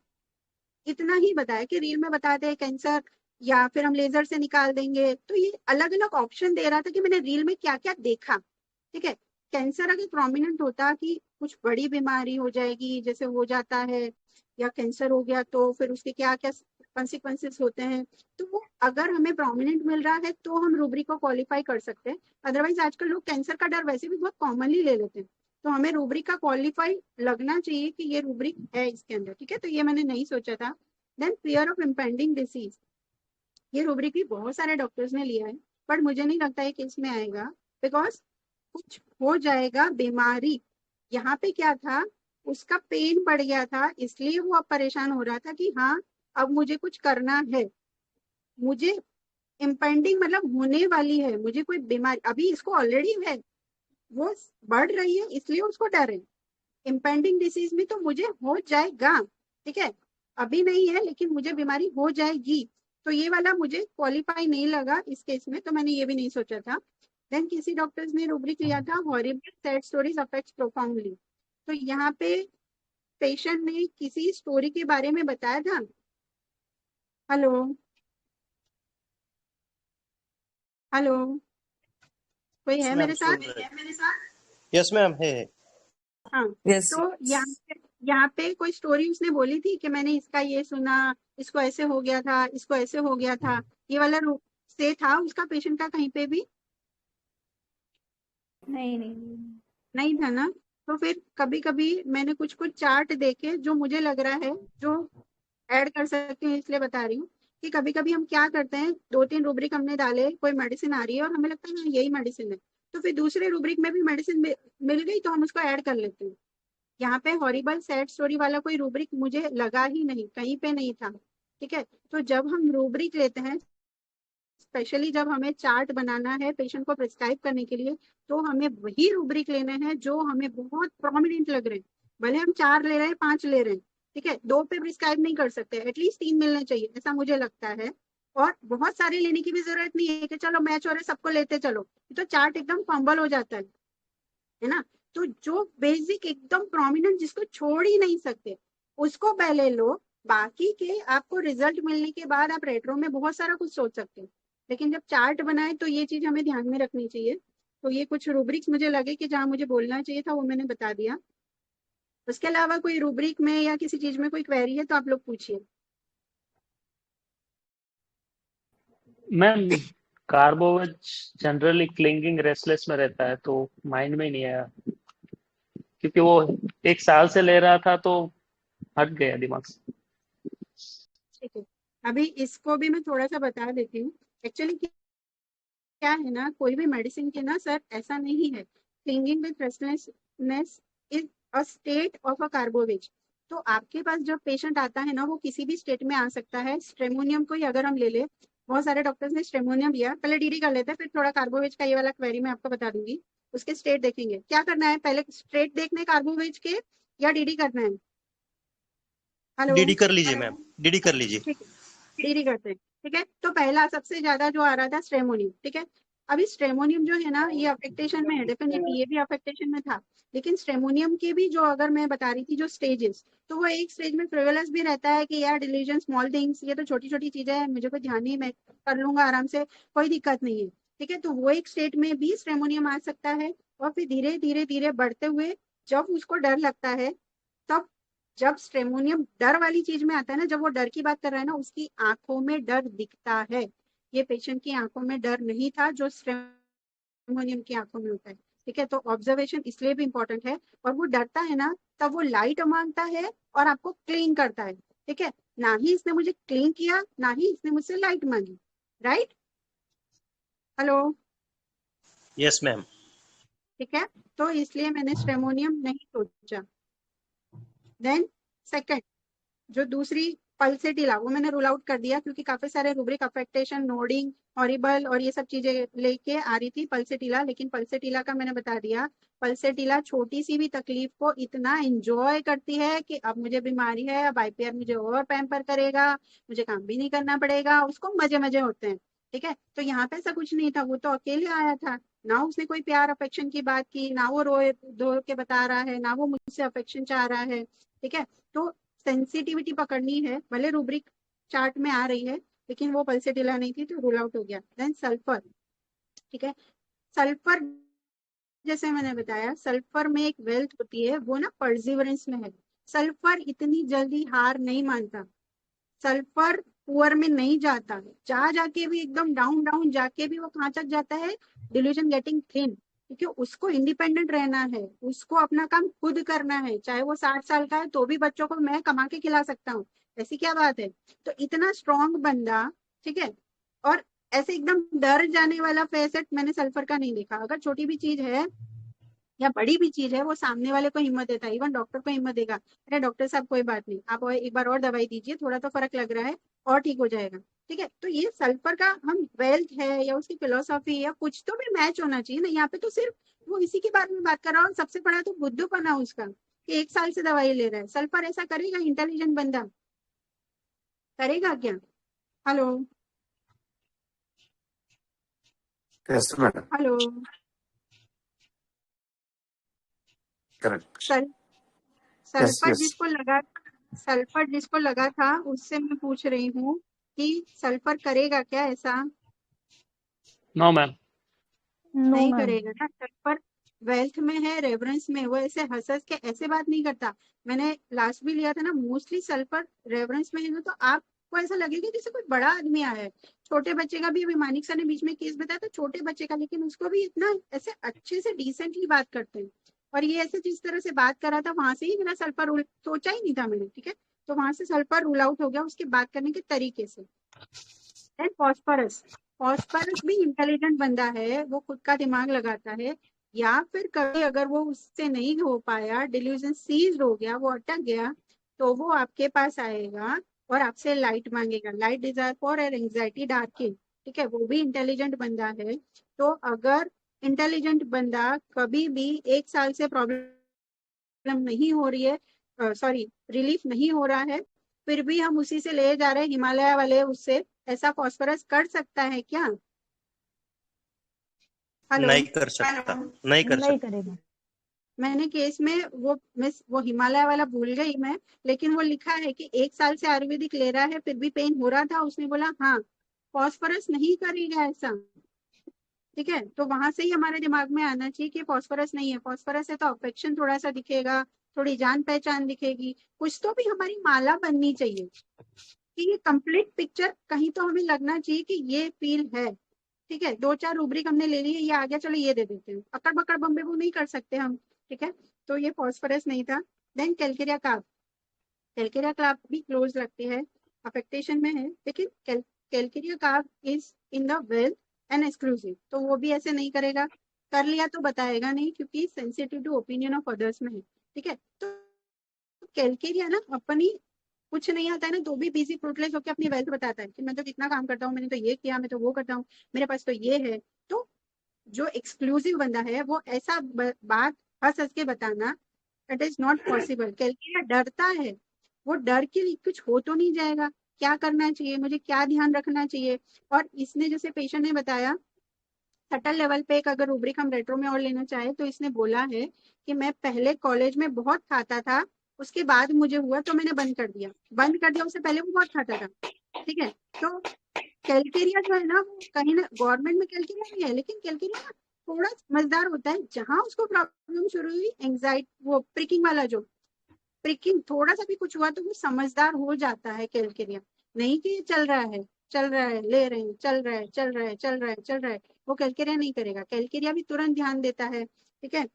इतना ही बताया कि रील में बताते हैं कैंसर या फिर हम लेजर से निकाल देंगे। तो ये अलग अलग ऑप्शन दे रहा था कि मैंने रील में क्या क्या देखा। ठीक है, कैंसर अगर प्रोमिनेंट होता कि कुछ बड़ी बीमारी हो जाएगी जैसे हो जाता है, या कैंसर हो गया तो फिर उसके क्या क्या कॉन्सिक्वेंसेस होते हैं, तो वो अगर हमें प्रोमिनेंट मिल रहा है तो हम रूब्रिक को क्वालिफाई कर सकते हैं। अदरवाइज आजकल लोग कैंसर का डर वैसे भी बहुत कॉमनली ले लेते हैं, तो हमें रूब्रिक का क्वालिफाई लगना चाहिए कि ये रूब्रिक है इसके अंदर। ठीक है, तो ये मैंने नहीं सोचा था। Then fear of impending disease, ये रूब्रिक भी बहुत सारे डॉक्टर्स ने लिया है, बट मुझे नहीं लगता है कि इसमें आएगा, बिकॉज कुछ हो जाएगा बीमारी। यहाँ पे क्या था, उसका पेन बढ़ गया था, इसलिए वो अब परेशान हो रहा था कि हाँ अब मुझे कुछ करना है, मुझे इम्पेंडिंग मतलब होने वाली है, मुझे कोई बीमारी, अभी इसको ऑलरेडी है, वो बढ़ रही है इसलिए उसको डर है। इम्पेंडिंग डिसीज में तो मुझे हो जाएगा, ठीक है, अभी नहीं है लेकिन मुझे बीमारी हो जाएगी, तो ये वाला मुझे क्वालिफाई नहीं लगा इस केस में, तो मैंने ये भी नहीं सोचा था। देन किसी डॉक्टर्स ने रूब्रिक लिया था horrible sad stories affects profoundly, तो यहाँ पे पेशेंट ने किसी स्टोरी के बारे में बताया था। हेलो हेलो, कोई है मेरे साथ? यस मैम है। हाँ, यस तो यहाँ पे कोई स्टोरी उसने बोली थी कि मैंने इसका ये सुना, इसको ऐसे हो गया था, इसको ऐसे हो गया था, ये वाला रूप से था उसका पेशेंट का कहीं पे भी? नहीं था ना। तो फिर कभी कभी मैंने कुछ कुछ चार्ट देखे जो मुझे लग रहा है जो ऐड कर सकती हूँ, इसलिए बता रही हूँ कि कभी कभी हम क्या करते हैं, 2-3 रूब्रिक हमने डाले, कोई मेडिसिन आ रही है और हमें लगता है हाँ यही मेडिसिन है, तो फिर दूसरे रूब्रिक में भी मेडिसिन मिल गई तो हम उसको ऐड कर लेते हैं। यहाँ पे हॉरिबल सैड स्टोरी वाला कोई रूब्रिक मुझे लगा ही नहीं, कहीं पे नहीं था। ठीक है, तो जब हम रूब्रिक लेते हैं, स्पेशली जब हमें चार्ट बनाना है पेशेंट को प्रिस्क्राइब करने के लिए, तो हमें वही रूब्रिक लेने हैं जो हमें बहुत प्रोमिनेंट लग रहे हैं। भले हम 4 ले रहे हैं, 5 ले रहे हैं, ठीक है, 2 पे प्रिस्क्राइब नहीं कर सकते, एटलीस्ट 3 मिलने चाहिए, ऐसा मुझे लगता है। और बहुत सारे लेने की भी जरूरत नहीं है कि चलो मैच हो रहे सबको लेते चलो, तो चार्ट एकदम फंबल हो जाता है ना। तो जो बेसिक एकदम प्रोमिनेंट जिसको छोड़ ही नहीं सकते उसको पहले लो, बाकी के आपको रिजल्ट मिलने के बाद आप रेट्रो में बहुत सारा कुछ सोच सकते हो, लेकिन जब चार्ट बनाए तो ये चीज हमें ध्यान में रखनी चाहिए। तो ये कुछ रूब्रिक्स मुझे लगे कि जहां मुझे बोलना चाहिए था वो मैंने बता दिया। उसके अलावा कोई रूब्रिक में या किसी चीज में कोई क्वेरी है तो आप लोग पूछिए। Ma'am carbo veg generally clinging restless में रहता है, तो माइंड में नहीं आया, क्योंकि वो 1 साल से ले रहा था तो हट गया दिमाग से। ठीक है, अभी इसको भी मैं थोड़ा सा बता देती हूँ। एक्चुअली क्या है ना, कोई भी मेडिसिन के ना सर ऐसा नहीं है, clinging with restlessness is a state of a carbo veg. तो आपके पास जब पेशेंट आता है ना वो किसी भी स्टेट में आ सकता है। स्ट्रेमोनियम को ही अगर हम ले ले, बहुत सारे डॉक्टर्स ने स्ट्रेमोनियम लिया, पहले डीडी कर लेते हैं, फिर थोड़ा कार्बोवेज का ये वाला क्वेरी मैं आपको बता दूंगी, उसके स्टेट देखेंगे। क्या करना है, पहले स्टेट देखने कार्बोवेज के या डीडी करना है? हेलो, डीडी कर लीजिए मैम, डीडी कर लीजिए। ठीक है, डीडी करते हैं। ठीक है, तो पहला सबसे ज्यादा जो आ रहा था स्ट्रेमोनियम। ठीक है, अभी स्ट्रेमोनियम जो है ना ये अफेक्टेशन में है, डेफिनेटली ये भी अफेक्टेशन में था, लेकिन स्ट्रेमोनियम के भी जो अगर मैं बता रही थी जो स्टेजेस, तो वो एक स्टेज में फ्रिवलस भी रहता है कि यार डिलीजन स्मॉल थिंग्स, ये तो छोटी छोटी चीजें हैं, मुझे कोई ध्यान नहीं, मैं कर लूंगा आराम से, कोई दिक्कत नहीं है। ठीक है, तो वो एक स्टेट में भी स्ट्रेमोनियम आ सकता है, और फिर धीरे धीरे धीरे बढ़ते हुए जब उसको डर लगता है, तब जब स्ट्रेमोनियम डर वाली चीज में आता है ना, जब वो डर की बात कर रहा है ना, उसकी आंखों में डर दिखता है। ये पेशेंट की आंखों में डर नहीं था जो स्ट्रेमोनियम की आंखों में होता है। ठीक है, तो ऑब्जर्वेशन इसलिए भी इंपॉर्टेंट है। और वो डरता है ना तब वो लाइट मांगता है और आपको क्लीन करता है। ठीक है, ना ही इसने मुझे क्लीन किया ना ही इसने मुझसे लाइट मांगी, राइट? Hello, yes ma'am. ठीक है, तो इसलिए मैंने स्ट्रेमोनियम नहीं सोचा। देन सेकंड, जो दूसरी पल्सेटिला वो मैंने रूल आउट कर दिया क्योंकि काफी सारे रूब्रिक अफेक्टेशन, नोडिंग, हॉरिबल और ये सब चीजें लेके आ रही थी पल्सेटिला, लेकिन पल्सेटिला का मैंने बता दिया पल्सेटिला छोटी सी भी तकलीफ को इतना एंजॉय करती है कि अब मुझे बीमारी है, अब आईपीआर मुझे और पैम्पर करेगा, मुझे काम भी नहीं करना पड़ेगा, उसको मजे मजे होते हैं। ठीक है, तो यहाँ पे ऐसा कुछ नहीं था, वो तो अकेले आया था, ना उसने कोई प्यार अफेक्शन की बात की, ना वो रोए धो के बता रहा है, ना वो मुझसे अफेक्शन चाह रहा है। ठीक है, तो सेंसिटिविटी पकड़नी है, भले रूब्रिक चार्ट में आ रही है लेकिन वो पल्सेटिला नहीं थी तो रूल आउट हो गया। देन सल्फर, ठीक है, सल्फर जैसे मैंने बताया सल्फर में एक वेल्थ होती है, वो ना परसिवरेंस में है। सल्फर इतनी जल्दी हार नहीं मानता, सल्फर पुअर में नहीं जाता है, जा जाके भी एकदम डाउन डाउन जाके भी वो कहाँ तक जाता है, डिल्यूजन गेटिंग थिन, क्योंकि उसको इंडिपेंडेंट रहना है, उसको अपना काम खुद करना है, चाहे वो 60 साल का है तो भी बच्चों को मैं कमा के खिला सकता हूँ, ऐसी क्या बात है। तो इतना स्ट्रॉन्ग बंदा, ठीक है, और ऐसे एकदम डर जाने वाला फेसेट मैंने सल्फर का नहीं देखा। अगर छोटी भी चीज है या बड़ी भी चीज है वो सामने वाले को हिम्मत देता है, इवन डॉक्टर को हिम्मत देगा, अरे डॉक्टर साहब कोई बात नहीं, आप एक बार और दवाई दीजिए, थोड़ा तो फर्क लग रहा है और ठीक हो जाएगा। ठीक है, तो ये सल्फर का हम वेल्थ है या उसकी फिलोसॉफी या कुछ तो भी मैच होना चाहिए ना, यहाँ पे तो सिर्फ वो इसी के बारे में बात कर रहा है और सबसे बड़ा तो बुद्धूपना उसका कि 1 साल से दवाई ले रहा है। सल्फर ऐसा करेगा? इंटेलिजेंट बंदा करेगा क्या? Hello yes madam, hello, correct, सल यस सल्फर यस। जिसको लगा था उससे मैं पूछ रही हूँ कि सल्फर करेगा क्या ऐसा? No ma'am. नो नहीं मैम। करेगा ना, सल्फर वेल्थ में है, रेफरेंस में, वो ऐसे हंस हंस के ऐसे बात नहीं करता। मैंने लास्ट भी लिया था ना, मोस्टली सल्फर रेफरेंस में है ना, तो आपको ऐसा लगेगा जैसे कोई बड़ा आदमी आया है। छोटे बच्चे का भी अभी मानिक सर ने बीच में केस बताया था छोटे बच्चे का, लेकिन उसको भी इतना ऐसे अच्छे से डिसेंटली बात करते हैं, और ये ऐसे जिस तरह से बात कर रहा था वहां से ही मेरा सल्फर रूल सोचा ही नहीं था मैंने। ठीक है, तो वहां से सल्फर रूल आउट हो गया उसके बात करने के तरीके से। देन फॉस्फोरस, फॉस्फोरस भी इंटेलिजेंट बंदा है, वो खुद का दिमाग लगाता है, या फिर कभी अगर वो उससे नहीं हो पाया, डिल्यूजन सीज हो गया, वो अटक गया, तो वो आपके पास आएगा और आपसे लाइट मांगेगा, लाइट डिजायर फॉर और एंग्जाइटी डार्किंग। ठीक है, वो भी इंटेलिजेंट बंदा है। तो अगर इंटेलिजेंट बंदा कभी भी 1 साल से प्रॉब्लम नहीं हो रही है, सॉरी रिलीफ नहीं हो रहा है, फिर भी हम उसी से ले जा रहे हैं हिमालय वाले उससे, ऐसा फॉस्फोरस कर सकता है क्या? हेलो नहीं कर सकता, नहीं कर नहीं सकता। करेगा। मैंने केस में वो हिमालय वाला भूल गई मैं, लेकिन वो लिखा है कि 1 साल से आयुर्वेदिक ले रहा है फिर भी पेन हो रहा था, उसने बोला हाँ फॉस्फोरस नहीं करेगा ऐसा। ठीक है, तो वहां से ही हमारे दिमाग में आना चाहिए कि फॉस्फोरस नहीं है, फॉस्फोरस है तो अफेक्शन थोड़ा सा दिखेगा, थोड़ी जान पहचान दिखेगी, कुछ तो भी हमारी माला बननी चाहिए कि ये कंप्लीट पिक्चर कहीं तो हमें लगना चाहिए कि ये फील है। ठीक है, 2-4 रूब्रिक हमने ले ली है, ये आ गया, चलो ये दे देते हैं, अकड़ बकड़ बम्बे वो नहीं कर सकते हम। ठीक है, तो ये फॉस्फोरस नहीं था। Then calcarea carb, calcarea carb भी क्लोज लगते हैं, अफेक्टेशन में है, लेकिन calcarea carb is in the well and exclusive, तो वो भी ऐसे नहीं करेगा, कर लिया तो बताएगा नहीं क्योंकि sensitive to opinion of others में है। ठीक है, तो कैलकेरिया ना अपनी कुछ नहीं आता है ना तो भी बिजी फ्रूटलेस होकर अपनी वेल्थ बताता है कि मैं तो कितना काम करता हूँ, मैंने तो ये किया, मैं तो वो करता हूँ, मेरे पास तो ये है। तो जो एक्सक्लूसिव बंदा है वो ऐसा बात हंस हंस के बताना it is not possible. Calcarea डरता है, वो डर के लिए कुछ हो तो नहीं जाएगा, क्या करना चाहिए, मुझे क्या ध्यान रखना चाहिए। और इसने जैसे पेशेंट ने बताया सटल लेवल पे एक अगर रूब्रिक हम रेट्रो में और लेना चाहे तो इसने बोला है कि मैं पहले कॉलेज में बहुत खाता था, उसके बाद मुझे हुआ तो मैंने बंद कर दिया, उससे पहले वो बहुत खाता था। ठीक है, तो कैलकेरिया जो है ना वो कहीं ना गवर्नमेंट में कैलकेरिया भी है, लेकिन कैलकेरिया ना थोड़ा समझदार होता है, जहां उसको प्रॉब्लम शुरू हुई एंग्जाइटी वो प्रिकिंग वाला, जो प्रिकिंग थोड़ा सा भी कुछ हुआ तो वो समझदार हो जाता है कैलकेरिया। नहीं कि ये चल रहा है ले रहे हैं, चल रहा है चल रहा है चल रहा है चल रहा है, वो कैलकेरिया नहीं करेगा, कैलकेरिया भी तुरंत ध्यान देता है। ठीक है,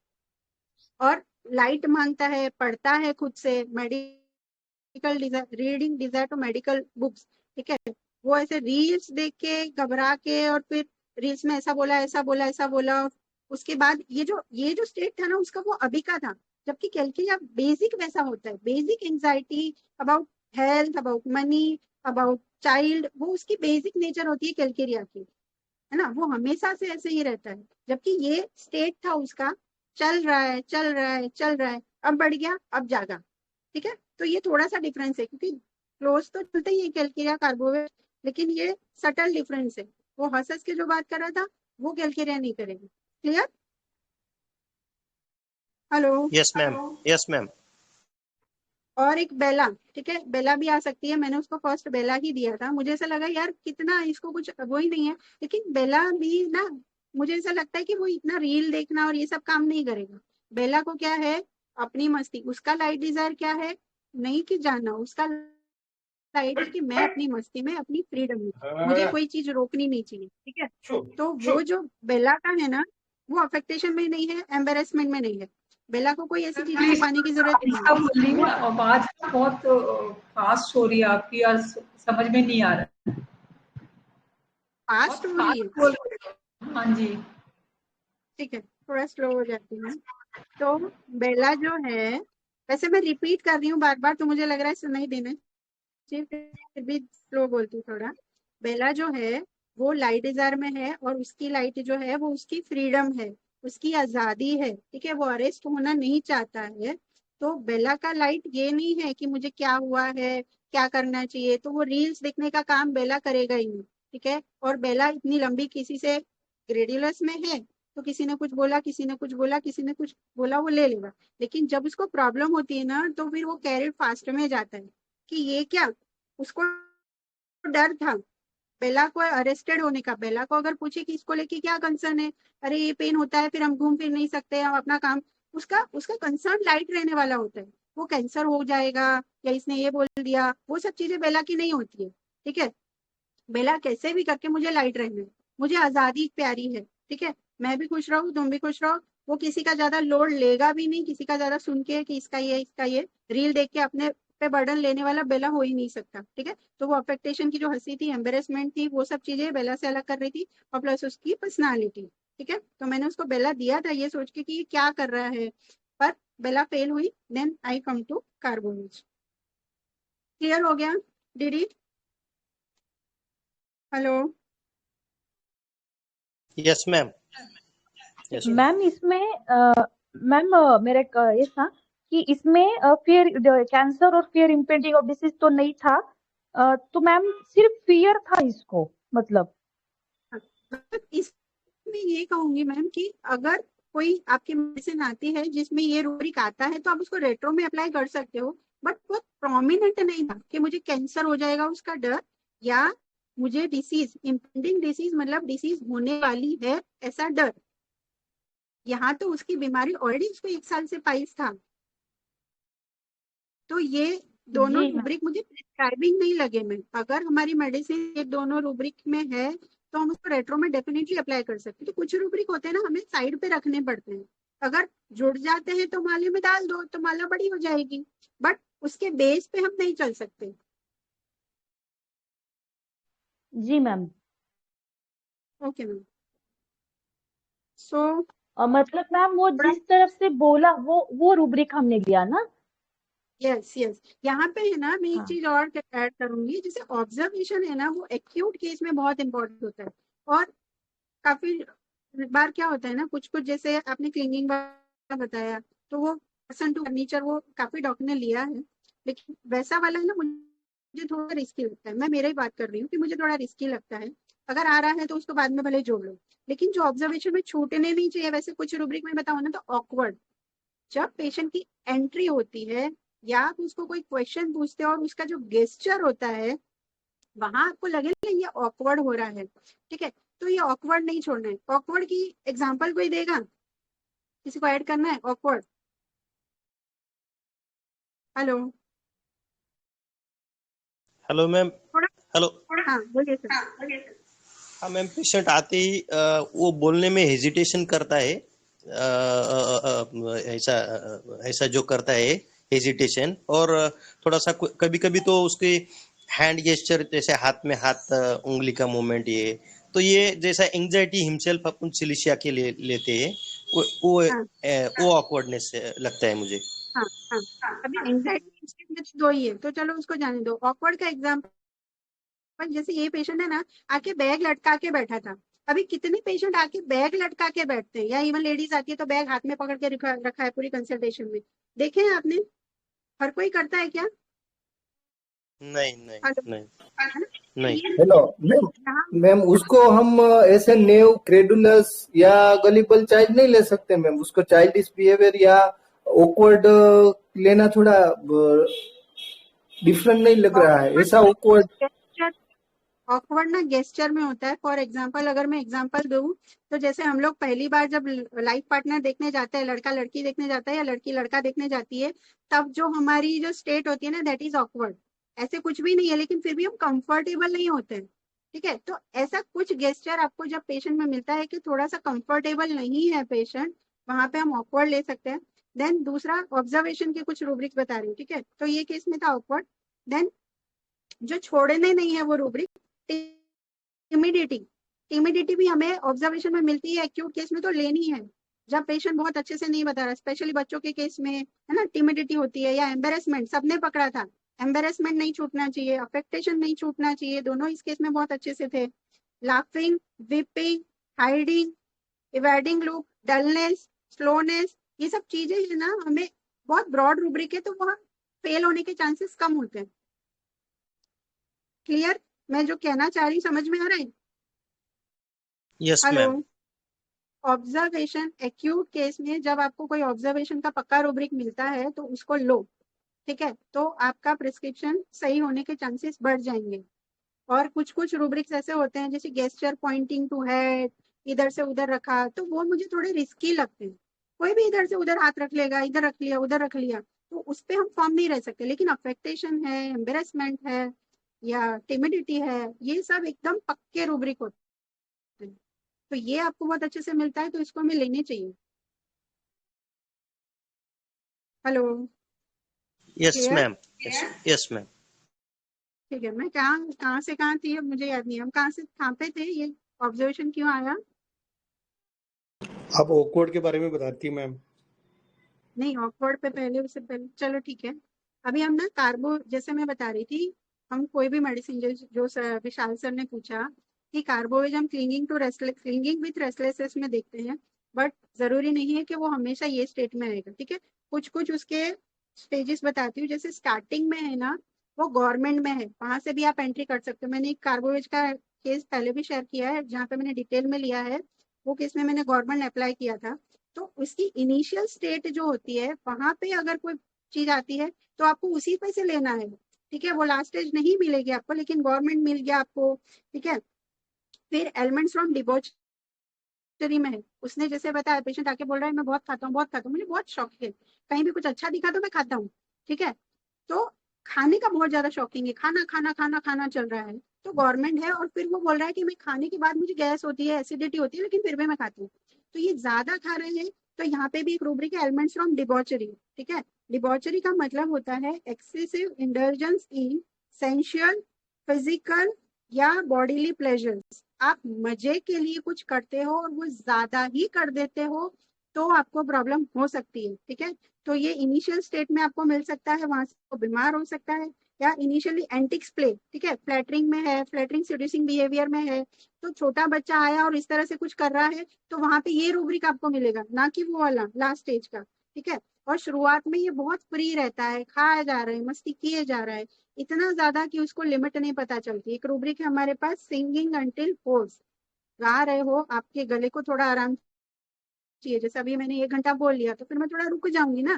और लाइट मांगता है, पढ़ता है खुद से, medical reading desire to medical books. ठीक है, वो ऐसे रील्स देख के घबरा के और फिर रील्स में ऐसा बोला ऐसा बोला ऐसा बोला, उसके बाद ये जो स्टेट था ना उसका वो अभी का था, जबकि कैलकेरिया बेसिक वैसा होता है, basic anxiety about health, about money, about child, वो उसकी बेसिक नेचर होती है कैलकेरिया की, है ना, वो हमेशा से ऐसे ही रहता है। जबकि ये स्टेट था उसका, चल रहा है चल रहा है चल रहा है, अब बढ़ गया अब जागा, ठीक है। तो ये थोड़ा सा डिफरेंस है, क्योंकि क्लोज तो चलते ही है कैलकेरिया कार्बोवेट, लेकिन ये सटल डिफरेंस है। वो हंस के जो बात कर रहा था वो कैलकेरिया नहीं करेगी। Clear? Hello? Yes ma'am, yes ma'am. और एक बेला, ठीक है, बेला भी आ सकती है। मैंने उसको फर्स्ट बेला ही दिया था, मुझे ऐसा लगा यार कितना इसको कुछ वो ही नहीं है, लेकिन बेला भी ना, मुझे ऐसा लगता है कि वो इतना रील देखना और ये सब काम नहीं करेगा। बेला को क्या है, अपनी मस्ती, उसका लाइट डिजायर क्या है, नहीं कि जानना, उसका लाइट है कि मैं अपनी मस्ती में, अपनी फ्रीडम में, मुझे कोई चीज रोकनी नहीं चाहिए, ठीक है। तो वो जो बेला का है ना, वो अफेक्टेशन में नहीं है, एम्बेरसमेंट में नहीं है। बेला को कोई ऐसी चीज छुपाने की जरूरत नहीं इसका है। बोलिए ना, आवाज बहुत फास्ट हो रही है आपकी और समझ में नहीं आ रहा है। फास्ट हो रही है? बोल रहे हो। हाँ जी। ठीक है, थोड़ा स्लो हो जाती है। तो बेला जो है, वैसे मैं रिपीट कर रही हूँ बार बार, तो मुझे लग रहा है सुनाई देना चाहिए, फिर भी स्लो बोलती हूँ थोड़ा। बेला जो है वो लाइट डिजायर में है, और उसकी लाइट जो है वो उसकी फ्रीडम है, उसकी आजादी है, ठीक है, वो अरेस्ट होना नहीं चाहता है। तो बेला का लाइट ये नहीं है कि मुझे क्या हुआ है, क्या करना चाहिए, तो वो रील्स देखने का काम बेला करेगा ही नहीं, ठीक है। और बेला इतनी लंबी किसी से ग्रेडुलस में है, तो किसी ने कुछ बोला, किसी ने कुछ बोला, किसी ने कुछ बोला, वो ले लेगा। लेकिन जब उसको प्रॉब्लम होती है ना, तो फिर वो कैरियर फास्ट में जाता है कि ये क्या, उसको डर था बेला को अरेस्टेड होने का। बेला को अगर पूछे कि इसको लेके क्या कंसर्न है, अरे ये पेन होता है, फिर हम घूम फिर नहीं सकते, हम अपना काम, उसका उसका कंसर्न लाइट रहने वाला होता है। वो कैंसर हो जाएगा, या इसने ये बोल दिया, वो सब चीजें बेला की नहीं होती है, ठीक है। बेला कैसे भी करके मुझे लाइट रहना है, मुझे आजादी प्यारी है, ठीक है, मैं भी खुश रहूँ, तुम भी खुश रहो। वो किसी का ज्यादा लोड लेगा भी नहीं, किसी का ज्यादा सुन के कि इसका ये रील देख के अपने पे बर्डन लेने वाला बेला हो ही नहीं सकता, ठीक है। तो वो अफेक्टेशन की जो हंसी थी, एम्बेरसमेंट थी, वो सब चीजें बेला से अलग कर रही थी, और प्लस उसकी पर्सनालिटी, ठीक है। तो मैंने उसको बेला दिया था ये सोच के कि ये क्या कर रहा है, पर बेला फेल हुई। देन आई कम टू कार्बोनेज। क्लियर हो गया डीडी? Hello? Yes ma'am, yes ma'am. Ma'am इसमें मैम मेरा एक ये था कि इसमें फियर कैंसर और फियर इम्पेंडिंग ऑफ डिसीज तो नहीं था, तो मैम सिर्फ फियर था इसको, मतलब इसमें ये कहूंगी मैम कि अगर कोई आपकी मेडिसिन आती है जिसमें ये रूब्रिक आता है, तो आप उसको रेट्रो में अप्लाई कर सकते हो, बट वो प्रोमिनेंट नहीं था कि मुझे कैंसर हो जाएगा उसका डर, या मुझे डिसीज, इम्पेंडिंग डिसीज मतलब डिसीज होने वाली है ऐसा डर। यहाँ तो उसकी बीमारी ऑलरेडी उसको 1 साल से पाइल्स था। तो ये दोनों जी मैम। रूब्रिक मुझे प्रिस्क्राइबिंग नहीं लगे। में अगर हमारी मेडिसिन ये दोनों रूब्रिक में है, तो हम उसको रेट्रो में डेफिनेटली अप्लाई कर सकते हैं। तो कुछ रूब्रिक होते हैं ना, हमें साइड पे रखने पड़ते हैं, अगर जुड़ जाते हैं तो माले में डाल दो, तो माला बड़ी हो जाएगी, बट उसके बेस पे हम नहीं चल सकते। जी मैम। Okay ma'am. सो मतलब मैम वो जिस तरफ से बोला वो रूब्रिक हमने लिया ना। यस यस, यहाँ पे है ना, मैं एक हाँ। चीज और ऐड करूंगी, जैसे ऑब्जर्वेशन है ना, वो एक्यूट केस में बहुत इंपॉर्टेंट होता है। और काफी बार क्या होता है ना, कुछ कुछ जैसे आपने क्लीनिंग वाला बताया, तो वो पर्सन टू फर्नीचर वो काफी डॉक्टर ने लिया है, लेकिन वैसा वाला है ना, मुझे थोड़ा रिस्की लगता है। मैं मेरा ही बात कर रही हूँ कि मुझे थोड़ा रिस्की लगता है। अगर आ रहा है तो उसको बाद में भले जोड़ लो, लेकिन जो ऑब्जर्वेशन में छूटने नहीं चाहिए, वैसे कुछ रूब्रिक में बताऊँ ना, तो ऑकवर्ड, जब पेशेंट की एंट्री होती है या आप उसको कोई क्वेश्चन पूछते हो और उसका जो गेस्चर होता है, वहां आपको लगे ना ये ऑकवर्ड हो रहा है, ठीक है, तो ये ऑकवर्ड नहीं छोड़ना है। ऑकवर्ड की एग्जांपल कोई देगा? किसी को ऐड करना है awkward? Hello? Hello ma'am. Hello. हाँ बोलिए सर। हाँ मैम, पेशेंट आते ही वो बोलने में हेजिटेशन करता है, ऐसा ऐसा जो करता है हेजिटेशन, और थोड़ा सा कभी कभी तो उसके हैंड गेस्चर, जैसे हाथ में हाथ उंगली का मूवमेंट, ये जैसा एंजाइटी हिमसेल्फ अपन सिलिशिया के लिए लेते हैं, वो हाँ वो ऑकवर्डनेस लगता है मुझे। हाँ हाँ, अभी एंजाइटी में तो दो ही है, तो चलो उसको जाने दो। ऑकवर्ड का एग्जाम्पल, जैसे ये पेशेंट है ना, आके बैग लटका के बैठा था। अभी कितने पेशेंट आके बैग लटका के बैठते हैं, या इवन लेडीज आती है तो बैग हाथ में पकड़ के रखा है पूरी कंसल्टेशन में, देखे हैं आपने? हर कोई करता है क्या? नहीं नहीं हेलो, नहीं है ना? नहीं। ये हेलो मैम, यहाँ मैम उसको हम ऐसे नेव क्रेडुलस या गलिबल चाइल्ड नहीं ले सकते मैम, उसको चाइल्डिश बिहेवियर या ऑकवर्ड लेना थोड़ा डिफरेंट नहीं लग रहा है? ऐसा ऑकवर्ड गेस्चर, ऑकवर्ड ना गेस्चर में होता है। फॉर एग्जाम्पल, अगर मैं एग्जाम्पल दूं, तो जैसे हम लोग पहली बार जब लाइफ पार्टनर देखने जाते हैं, लड़का लड़की देखने जाता है या लड़की लड़का देखने जाती है, तब जो हमारी जो स्टेट होती है ना, दैट इज ऑकवर्ड। ऐसे कुछ भी नहीं है, लेकिन फिर भी हम कंफर्टेबल नहीं होते हैं, ठीक है? तो ऐसा कुछ गेस्चर आपको जब पेशेंट में मिलता है कि थोड़ा सा कंफर्टेबल नहीं है पेशेंट, वहां पे हम ऑकवर्ड ले सकते हैं। देन दूसरा, ऑब्जर्वेशन के कुछ रूब्रिक्स बता रही हूँ, ठीक है? तो ये केस में था ऑकवर्ड। देन जो छोड़ने नहीं है वो रूब्रिक, टिमिडिटी। टिमिडिटी भी हमें ऑब्जर्वेशन में मिलती है, एक्यूट केस में तो लेनी है। जब पेशेंट बहुत अच्छे से नहीं बता रहा, स्पेशली बच्चों के केस में, है ना, टिमिडिटी होती है। या एम्बेरसमेंट, सबने पकड़ा था, एम्बेरसमेंट नहीं छूटना चाहिए, अफेक्टेशन नहीं छूटना चाहिए, दोनों इस केस में बहुत अच्छे से थे। Laughing, weeping, hiding, evading look, dullness, slowness, ये सब चीजें है ना, हमें बहुत ब्रॉड रूब्रिक है, तो वहाँ फेल होने के चांसेस कम होते हैं। क्लियर? मैं जो कहना चाह रही हूँ समझ में आ रहा है? Yes hello. Ma'am. Observation, acute case में जब आपको कोई ऑब्जर्वेशन का पक्का रूब्रिक मिलता है तो उसको लो, ठीक है? तो आपका प्रिस्क्रिप्शन सही होने के चांसेस बढ़ जाएंगे। और कुछ कुछ रूब्रिक्स ऐसे होते हैं, जैसे गेस्चर पॉइंटिंग टू हेड, इधर से उधर रखा, तो वो मुझे थोड़े रिस्की लगते हैं। कोई भी इधर से उधर हाथ रख लेगा, इधर रख लिया उधर रख लिया, तो उस पर हम फॉर्म नहीं रह सकते। लेकिन अफेक्टेशन है, एम्बेरसमेंट है, या टिमिडिटी है, ये सब एकदम पक्के रूब्रिक होते हैं। तो ये आपको बहुत अच्छे से मिलता है, तो इसको हमें लेने चाहिए। Hello, yes clear? Ma'am. Yes ma'am. ठीक है। मैं कहाँ कहाँ से कहाँ थी, अब मुझे याद नहीं है हम कहाँ से कहाँ पे थे, ये ऑब्जर्वेशन क्यों आया? आप ऑकवर्ड के बारे में बताती मैम। नहीं, ऑकवर्ड पे पहले, उससे पहले, चलो ठीक है। अभी हम ना कार्बो, जैसे मैं बता रही थी, हम कोई भी मेडिसिन, जो विशाल सर ने पूछा कि कार्बोवेज हम clinging to restless, clinging with restlessness में देखते हैं, बट जरूरी नहीं है कि वो हमेशा ये स्टेट में आएगा, ठीक है? कुछ कुछ उसके स्टेजेस बताती हूँ। जैसे स्टार्टिंग में है ना, वो गवर्नमेंट में है, वहां से भी आप एंट्री कर सकते हो। मैंने एक कार्बोवेज का केस पहले भी शेयर किया है, जहाँ पे मैंने डिटेल में लिया है। वो केस में मैंने गवर्नमेंट अप्लाई किया था। तो उसकी इनिशियल स्टेट जो होती है, वहां पे अगर कोई चीज आती है तो आपको उसी पे से लेना है, ठीक है? वो लास्ट स्टेज नहीं मिलेगी आपको, लेकिन गवर्नमेंट मिल गया आपको, ठीक है? फिर एलिमेंट्स फ्रॉम डिबॉचरी में है। उसने जैसे बताया, पेशेंट आके बोल रहा है मैं बहुत खाता हूँ बहुत खाता हूँ, मुझे बहुत शौक है, कहीं भी कुछ अच्छा दिखा तो मैं खाता हूँ, ठीक है? तो खाने का बहुत ज्यादा शौकीन है, खाना खाना खाना खाना चल रहा है, तो गवर्नमेंट है। और फिर वो बोल रहा है कि मैं खाने के बाद मुझे गैस होती है, एसिडिटी होती है, लेकिन फिर भी मैं खाती हूँ। तो ये ज्यादा खा रहे हैं, तो यहाँ पे भी एक रूब्रिक है, एलिमेंट्स फ्रॉम डिबॉचरी, ठीक है? डिबॉचरी का मतलब होता है एक्सेसिव इंडल्जेंस इन सेंशुअल, फिजिकल या बॉडीली प्लेजर्स। आप मजे के लिए कुछ करते हो और वो ज्यादा ही कर देते हो, तो आपको प्रॉब्लम हो सकती है, ठीक है? तो ये इनिशियल स्टेट में आपको मिल सकता है, वहां से वो बीमार हो सकता है। या इनिशियली एंटिक्स प्ले, ठीक है, फ्लैटरिंग में है, फ्लैटरिंग सीड्यूसिंग बिहेवियर में है, तो छोटा बच्चा आया और इस तरह से कुछ कर रहा है, तो वहां पे ये रूब्रिक आपको मिलेगा, ना कि वो वाला लास्ट स्टेज का, ठीक है? और शुरुआत में ये बहुत फ्री रहता है, खाया जा रहा है, मस्ती किए जा रहा है, इतना ज्यादा कि उसको लिमिट नहीं पता चलती। एक रूब्रिक है हमारे पास, सिंगिंग अंटिल होर्स, गा रहे हो, आपके गले को थोड़ा आराम चाहिए। जैसे अभी मैंने 1 घंटा बोल लिया, तो फिर मैं थोड़ा रुक जाऊंगी ना,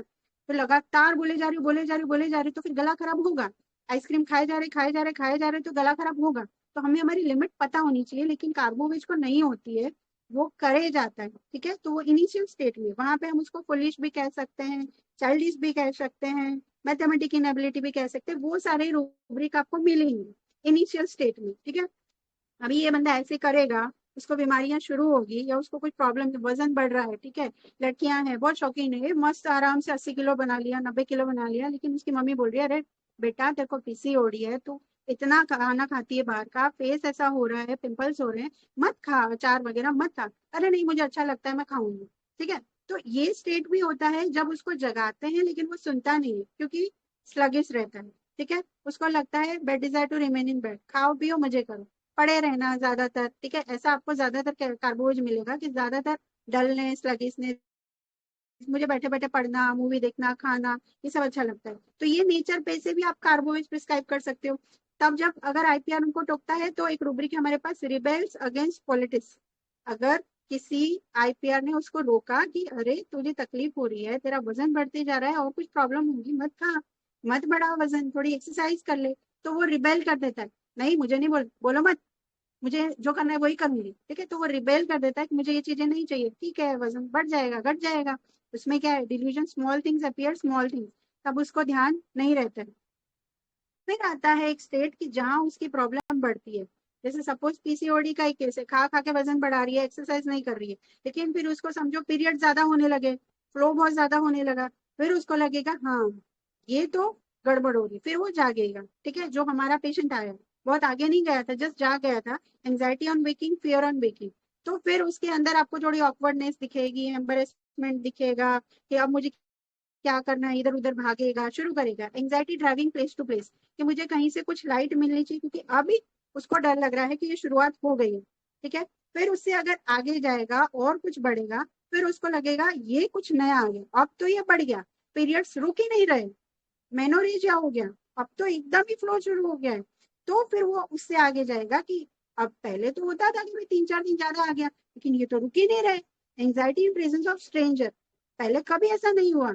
तो लगातार बोले जा रही हूँ बोले जा रही हूँ बोले जा रही हूँ, तो फिर गला खराब होगा। आइसक्रीम खाए जा रहे खाए जा रहे खाए जा रहे, तो गला खराब होगा। तो हमें हमारी लिमिट पता होनी चाहिए, लेकिन कार्बोवेज को नहीं होती है, वो करे जाता है, ठीक है? तो वो इनिशियल स्टेट में, वहां पे हम उसको फुलिश भी कह सकते हैं, चाइल्डिश भी कह सकते हैं, मैथमेटिक इनएबिलिटी भी कह सकते हैं, वो सारे रूब्रिक आपको मिलेंगे इनिशियल स्टेट में, ठीक है? अभी ये बंदा ऐसे करेगा, उसको बीमारियां शुरू होगी, या उसको कुछ प्रॉब्लम, वजन बढ़ रहा है, ठीक है? लड़कियां हैं बहुत शौकीन है, मस्त आराम से 80 किलो बना लिया, 90 किलो बना लिया, लेकिन उसकी मम्मी बोल रही है अरे बेटा तेरे को पीसीओडी है, तो इतना खाना खाती है बाहर का, फेस ऐसा हो रहा है, पिंपल्स हो रहे हैं, मत खा, अचार वगैरह मत खा। अरे नहीं मुझे अच्छा लगता है मैं खाऊंगी, ठीक है? तो ये स्टेट भी होता है जब उसको जगाते हैं, लेकिन वो सुनता नहीं है, क्योंकि स्लगिश रहता है, ठीक है। उसको लगता है bed desire to remain in bed, खाओ पियो मजे करो, पड़े रहना ज्यादातर, ठीक है। ऐसा आपको ज्यादातर कार्बोज मिलेगा कि ज्यादातर डलनेस, स्लगिशनेस, मुझे बैठे बैठे पढ़ना, मूवी देखना, खाना, ये सब अच्छा लगता है। तो ये नेचर पे से भी आप कार्बोवेज प्रिस्क्राइब कर सकते हो। तब जब अगर आईपीआर उनको टोकता है तो एक रूब्रिक है हमारे पास, रिबेल्स अगेंस्ट पॉलिटिक्स। अगर किसी आईपीआर ने उसको रोका कि अरे तुझे तकलीफ हो रही है, तेरा वजन बढ़ते जा रहा है और कुछ प्रॉब्लम होगी, मत खा, मत बढ़ा वजन, थोड़ी एक्सरसाइज कर ले, तो वो रिबेल कर देता है, नहीं मुझे नहीं बोलो मत, मुझे जो करना है वही करूंगी, ठीक है। तो वो रिबेल कर देता है कि मुझे ये चीजें नहीं चाहिए, ठीक है, वजन बढ़ जाएगा, घट जाएगा, उसमें क्या है, delusion, small things appear small things, तब उसको ध्यान नहीं रहता है। फिर आता है एक स्टेट की जहां उसकी प्रॉब्लम बढ़ती है, जैसे सपोज पीसीओडी का ही केस है, खा खा के वजन बढ़ा रही है, एक्सरसाइज नहीं कर रही है, लेकिन फिर उसको समझो पीरियड ज्यादा होने लगे, फ्लो बहुत ज्यादा होने लगा, फिर उसको लगेगा हाँ ये तो गड़बड़ हो रही, फिर वो जागेगा, ठीक है। जो हमारा पेशेंट आया बहुत आगे नहीं गया था, जस्ट जा गया था, anxiety on waking, fear on waking, तो फिर उसके अंदर आपको थोड़ी ऑकवर्डनेस दिखेगी, एम्बरेसमेंट दिखेगा कि अब मुझे क्या करना है, इधर उधर भागेगा, शुरू करेगा, anxiety driving place to place, कि मुझे कहीं से कुछ लाइट मिलनी चाहिए, क्योंकि अभी उसको डर लग रहा है कि ये शुरुआत हो गई है, ठीक है। फिर उससे अगर आगे जाएगा और कुछ बढ़ेगा, फिर उसको लगेगा ये कुछ नया आ गया, अब तो ये बढ़ गया, पीरियड्स रुक ही नहीं रहे, मेनोरेजिया हो गया, अब तो एकदम ही फ्लो शुरू हो गया है, तो फिर वो उससे आगे जाएगा कि अब पहले तो होता था कि भाई 3-4 दिन ज्यादा आ गया, लेकिन ये तो रुक ही नहीं रहे, anxiety in presence of stranger, पहले कभी ऐसा नहीं हुआ,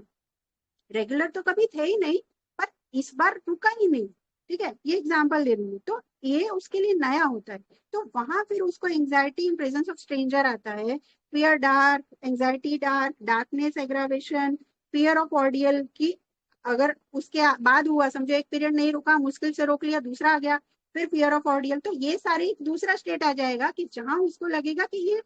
रेगुलर तो कभी थे ही नहीं, पर इस बार रुका ही नहीं, ठीक है। ये एग्जांपल दे रही हूँ, तो ये उसके लिए नया होता है, तो वहां फिर उसको anxiety in presence of stranger आता है, fear dark, anxiety dark, darkness aggravation, fear of ordeal की अगर उसके बाद हुआ, समझो एक पीरियड नहीं रुका, मुश्किल से रोक लिया, दूसरा आ गया, फिर फियर ऑफ ऑर्डियल, तो ये सारे दूसरा स्टेट आ जाएगा कि जहां उसको लगेगा कि ये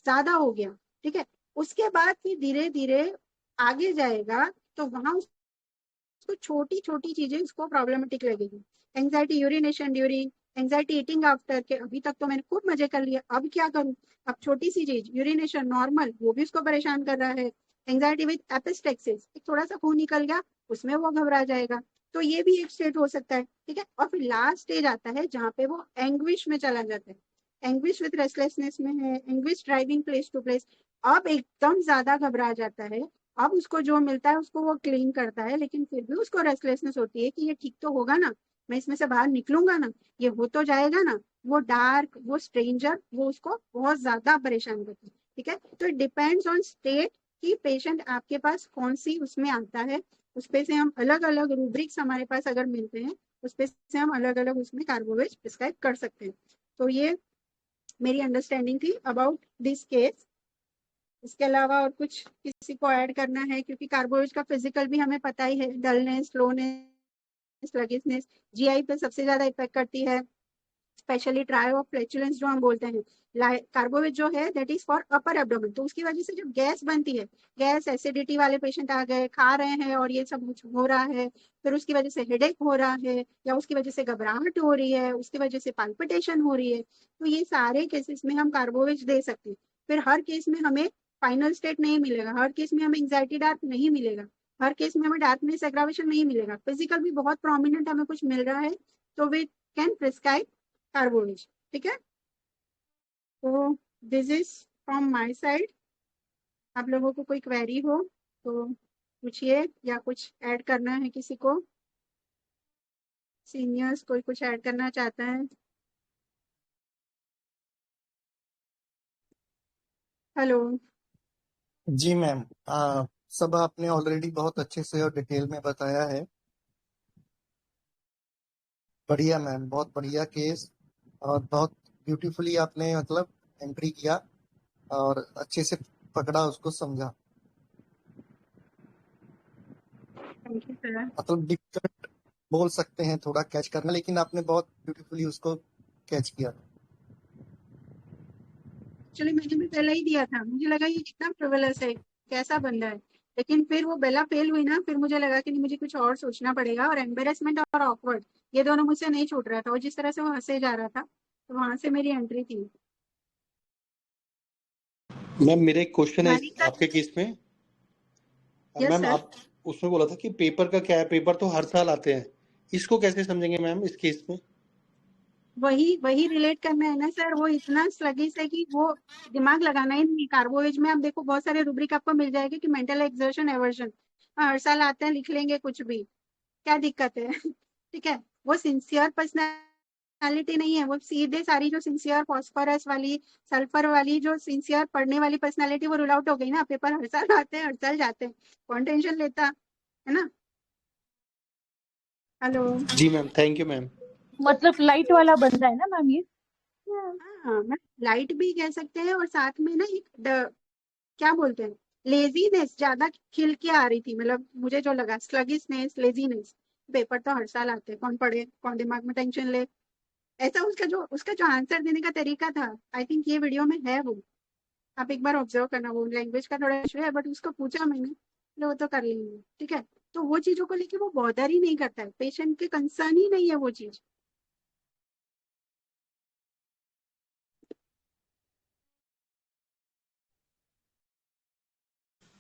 ज्यादा हो गया, ठीक है। उसके बाद फिर धीरे धीरे आगे जाएगा, तो वहां उसको छोटी छोटी चीजें उसको प्रॉब्लमेटिक लगेगी, anxiety urination during, anxiety eating after, के अभी तक तो मैंने खूब मजे कर लिया, अब क्या करूं, अब छोटी सी चीज यूरिनेशन नॉर्मल, वो भी उसको परेशान कर रहा है, एंजाइटी विद एपिस्टेक्सिस, थोड़ा सा खून निकल गया उसमें वो घबरा जाएगा, तो ये भी एक स्टेट हो सकता है, ठीक है। और फिर लास्ट स्टेज आता है जहाँ पे वो एंग्विश में चला जाता है, एंग्विश विद रेस्टलेसनेस में है, anguish driving place to place, अब एकदम ज्यादा घबरा जाता है, अब उसको जो मिलता है उसको वो क्लीन करता है, लेकिन फिर भी उसको रेस्टलेसनेस होती है कि ये ठीक तो होगा ना, मैं इसमें से बाहर निकलूंगा ना, ये हो तो जाएगा ना, वो डार्क, वो स्ट्रेंजर, वो उसको बहुत ज्यादा परेशान करती है, ठीक है। तो इट डिपेंड्स ऑन स्टेट कि पेशेंट आपके पास कौन सी उसमें आता है, उस पे से हम अलग अलग रूब्रिक्स हमारे पास अगर मिलते हैं, उस पे से हम अलग अलग उसमें कार्बोवेज प्रिस्क्राइब कर सकते हैं। तो ये मेरी अंडरस्टैंडिंग थी अबाउट दिस केस। इसके अलावा और कुछ किसी को ऐड करना है, क्योंकि कार्बोवेज का फिजिकल भी हमें पता ही है, डलनेस, स्लोनेस, स्लगिशनेस, जीआई पे सबसे ज्यादा इफेक्ट करती है, स्पेशली ट्राई ऑफ फ्लैचुलेंस जो हम बोलते हैं, कार्बोवेज जो है that is for upper abdomen, तो उसकी वजह से जो गैस बनती है, गैस एसिडिटी वाले पेशेंट आ गए, खा रहे हैं और ये सब हो रहा है, फिर उसकी वजह से हेडेक हो रहा है, या उसकी वजह से घबराहट हो रही है, उसकी वजह से पाल्पिटेशन हो रही है, तो ये सारे केसेस में हम कार्बोवेज दे सकते हैं। फिर हर केस में हमें फाइनल स्टेट नहीं मिलेगा, हर केस में हमें एंजाइटी डार्क नहीं मिलेगा, हर केस में हमें डार्कनेस एग्रावेशन नहीं मिलेगा, फिजिकल भी बहुत प्रोमिनेंट हमें कुछ मिल रहा है, तो वी कैन प्रिस्क्राइब कार्बोवेज, ठीक है। तो this is from my side, आप लोगों को कोई क्वेरी हो तो पूछिए, या कुछ ऐड करना है किसी को, सीनियर्स कोई कुछ ऐड करना चाहता है? हेलो। जी मैम, सब आपने ऑलरेडी बहुत अच्छे से और डिटेल में बताया है। बढ़िया मैम, बहुत बढ़िया केस, और बहुत ब्यूटीफुली आपने मतलब एंट्री किया और अच्छे से पकड़ा, उसको समझा। Thank you sir. मतलब डिफिकल्ट बोल सकते हैं थोड़ा कैच करना, लेकिन आपने बहुत ब्यूटीफुली उसको कैच किया। एक्चुअली मैंने भी पहले ही दिया था, मुझे लगा ये कितना फ्रिवलस है, कैसा बंदा है, लेकिन फिर वो बेला फेल हुई ना, फिर मुझे लगा कि नहीं मुझे कुछ और सोचना पड़ेगा, और एम्बेरसमेंट और ऑकवर्ड ये दोनों मुझसे नहीं छूट रहा था, और जिस तरह से वो हंसे जा रहा था, तो वहां से मेरी एंट्री थी। मैम मेरा एक क्वेश्चन है मानिका, आपके केस में। Yes ma'am sir. आप उसमें बोला था कि पेपर का क्या है, पेपर तो हर साल आते हैं, इसको कैसे समझेंगे मैम इस केस में? वही रिलेट करना है ना सर। वो इतना स्लगिश है कि वो दिमाग लगाना ही नहीं। कार्बोवेज में आप देखो बहुत सारे रूब्रिक आपको मिल जाएगा कि मेंटल एक्सर्शन एवर्जन हर साल आते हैं, लिख लेंगे कुछ भी, क्या दिक्कत है? ठीक है, वो सिंसियर पर्सनैलिटी नहीं है। वो सीधे सारी जो सिंसियर फॉस्फोरस वाली, सल्फर वाली, जो सिंसियर पढ़ने वाली पर्सनैलिटी वो रूल आउट हो गई ना। पेपर हर साल आते हैं, हर साल जाते हैं, कौन टेंशन लेता है ना। हेलो। जी मैम, थैंक यू मैम। मतलब लाइट वाला बंदा है ना मैम ये? हाँ, मैं लाइट भी कह सकते हैं, और साथ में ना एक क्या बोलते हैं, लेजीनेस ज्यादा खिल के आ रही थी। मतलब मुझे जो लगा स्लगिशनेस, लेजीनेस। पेपर तो हर साल आते हैं, कौन पढ़े, कौन दिमाग में टेंशन ले, ऐसा उसका जो आंसर देने का तरीका था। आई थिंक ये वीडियो में है वो, आप एक बार ऑब्जर्व करना। वो लैंग्वेज का थोड़ा इशू है, बट उसको पूछा मैंने, बोले वो तो कर लेंगे। ठीक है, तो वो चीजों को लेके वो बॉदर ही नहीं करता है, पेशेंट के कंसर्न ही नहीं है वो चीज।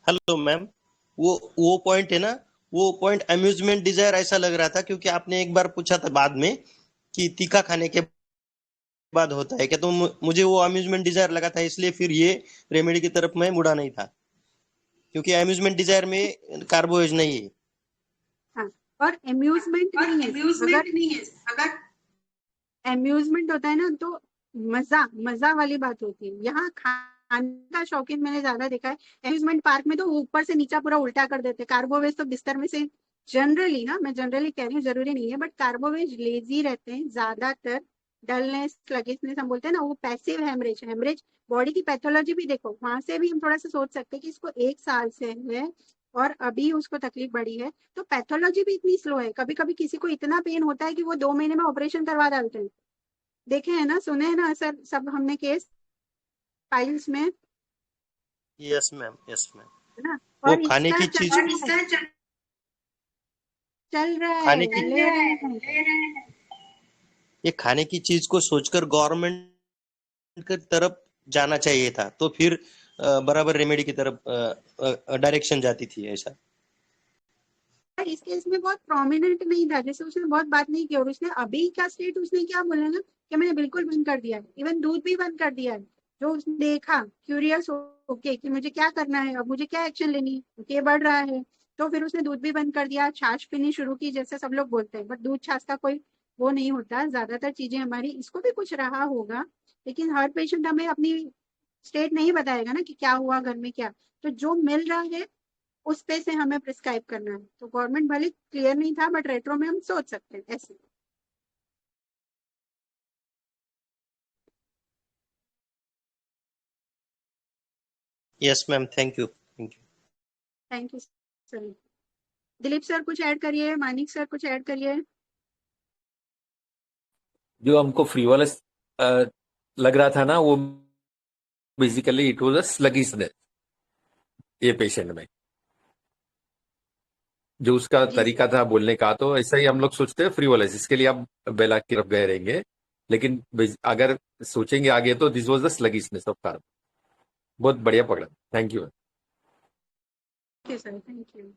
हेलो मैम, वो पॉइंट है ना, वो पॉइंट अम्यूजमेंट डिजायर ऐसा लग रहा था, क्योंकि आपने एक बार पूछा था बाद में कि तीखा खाने के बाद होता है क्या, तो मुझे वो अम्यूजमेंट डिजायर लगा था, इसलिए फिर ये रेमेडी की तरफ मैं मुड़ा नहीं था, क्योंकि अम्यूजमेंट डिजायर में कार्बोवेज नहीं है। हाँ, और अम्यूजमेंट नहीं है। अगर अम्यूजमेंट होता है ना तो मजा वाली बात होती है। यहाँ खाने का शौकीन मैंने ज्यादा देखा है। अम्यूजमेंट पार्क में तो ऊपर से नीचा पूरा उल्टा कर देते। कार्बोवेज तो बिस्तर में से जनरली ना, मैं जनरली कह रही हूँ, जरूरी नहीं है, बट कार्बोवेज लेजी रहते हैं ज्यादातर। डलनेस, स्लगिशनेस हम बोलते हैं ना, वो पैसिव हेमरेज। हेमरेज बॉडी की पैथोलॉजी भी देखो, वहां से भी हम थोड़ा सा सोच सकते हैं कि इसको 1 साल से है और अभी उसको तकलीफ बढ़ी है, तो पैथोलॉजी भी इतनी स्लो है। कभी कभी किसी को इतना पेन होता है कि वो 2 महीने में ऑपरेशन करवा डालते हैं। देखे हैं ना, सुने हैं ना सर, सब हमने केस फाइल्स में, है यस मैम, यस मैम। ना। वो और खाने इसका की चीज, चल रहा खाने है, की ले रहे हैं। ये खाने की चीज को सोचकर गवर्नमेंट की तरफ जाना चाहिए था, तो फिर बराबर रेमेडी की तरफ डायरेक्शन जाती थी ऐसा। पर इस केस में बहुत प्रोमिनेंट नहीं था, जैसे उसने बहुत बात नहीं की। और उसने अभी का स्टेट उसने क्या बोला ना कि मैंने बिल्कुल बंद कर दिया है, इवन दूध भी बंद कर दिया है। जो उसने देखा क्यूरियस होके कि मुझे क्या करना है, अब मुझे क्या एक्शन लेनी है, ये बढ़ रहा है, तो फिर उसने दूध भी बंद कर दिया, छाछ पीनी शुरू की, जैसे सब लोग बोलते हैं। बट दूध छाछ का कोई वो नहीं होता, ज्यादातर चीजें हमारी, इसको भी कुछ रहा होगा, लेकिन हर पेशेंट हमें अपनी स्टेट नहीं बताएगा ना कि क्या हुआ घर में क्या। तो जो मिल रहा है उस पे से हमें प्रिस्क्राइब करना है। तो गवर्नमेंट भले क्लियर नहीं था, बट रेट्रो में हम सोच सकते हैं ऐसे। Yes ma'am, thank you, thank you. Thank you sir. Dilip sir कुछ ऐड करिए, मानिक सर कुछ ऐड करिए। जो हमको फ्रीवलस लग रहा था ना, वो basically it was a sluggishness ये पेशेंट में, जो उसका जी तरीका सर। था बोलने का। तो ऐसा ही हम लोग सोचते हैं फ्रीवलस, इसके लिए आप बेला की तरफ गए रहेंगे, लेकिन अगर सोचेंगे आगे तो this was the sluggishness of carb. बहुत बढ़िया पकड़ा, thank you. Thank you sir, thank you.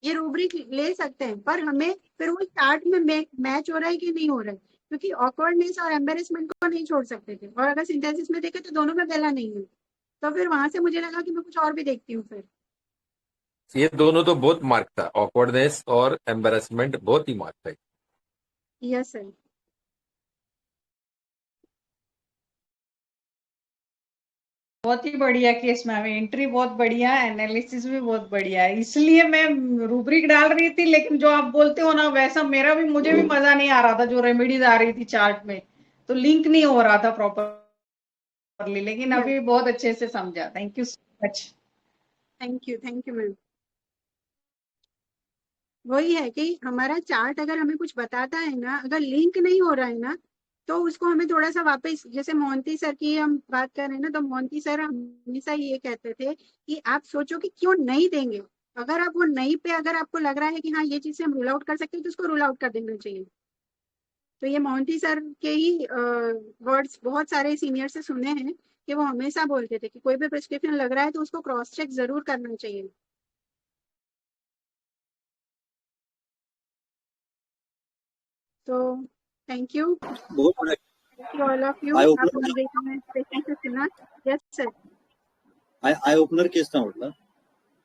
ये रूब्रिक ले सकते हैं, पर हमें फिर वो चार्ट में मैच हो रहा है कि नहीं हो रहा है, क्योंकि ऑकवर्डनेस और एम्बेरसमेंट को नहीं छोड़ सकते थे। और अगर सिंथेसिस में देखे तो दोनों में बेला नहीं है, तो फिर वहां से मुझे लगा कि मैं कुछ और भी देखती हूँ फिर। ये दोनों तो बहुत मार्क था, ऑकवर्डनेस और एम्बेरसमेंट बहुत ही मार्क था। Yes sir. बहुत ही बढ़िया केस मैम, एंट्री बहुत बढ़िया, एनालिसिस भी बहुत बढ़िया है। इसलिए मैं रूब्रिक डाल रही थी, लेकिन जो आप बोलते हो ना वैसा मुझे भी मजा नहीं आ रहा था। जो रेमेडीज आ रही थी चार्ट में, तो लिंक नहीं हो रहा था प्रॉपरली, लेकिन अभी बहुत अच्छे से समझा। Thank you so much. Thank you ma'am. वही है कि हमारा चार्ट अगर हमें कुछ बताता है ना, अगर लिंक नहीं हो रहा है ना, तो उसको हमें थोड़ा सा वापस, जैसे मोहंती सर की हम बात कर रहे हैं ना, तो मोहंती सर हमेशा ये कहते थे कि आप सोचो कि क्यों नहीं देंगे। अगर आप वो नहीं पे, अगर आपको लग रहा है कि हाँ ये चीज से हम रूल आउट कर सकते हैं, तो उसको रूल आउट कर देना चाहिए। तो ये मोहंती सर के ही वर्ड्स बहुत सारे सीनियर से सुने हैं कि वो हमेशा बोलते थे कि कोई भी प्रिस्क्रिप्शन लग रहा है तो उसको क्रॉस चेक जरूर करना चाहिए। तो थैंक यू बहुत ऑल ऑफ यू, आई आपने देखा पेशेंस से सुना। Yes sir, eye opener case था म्हटलं,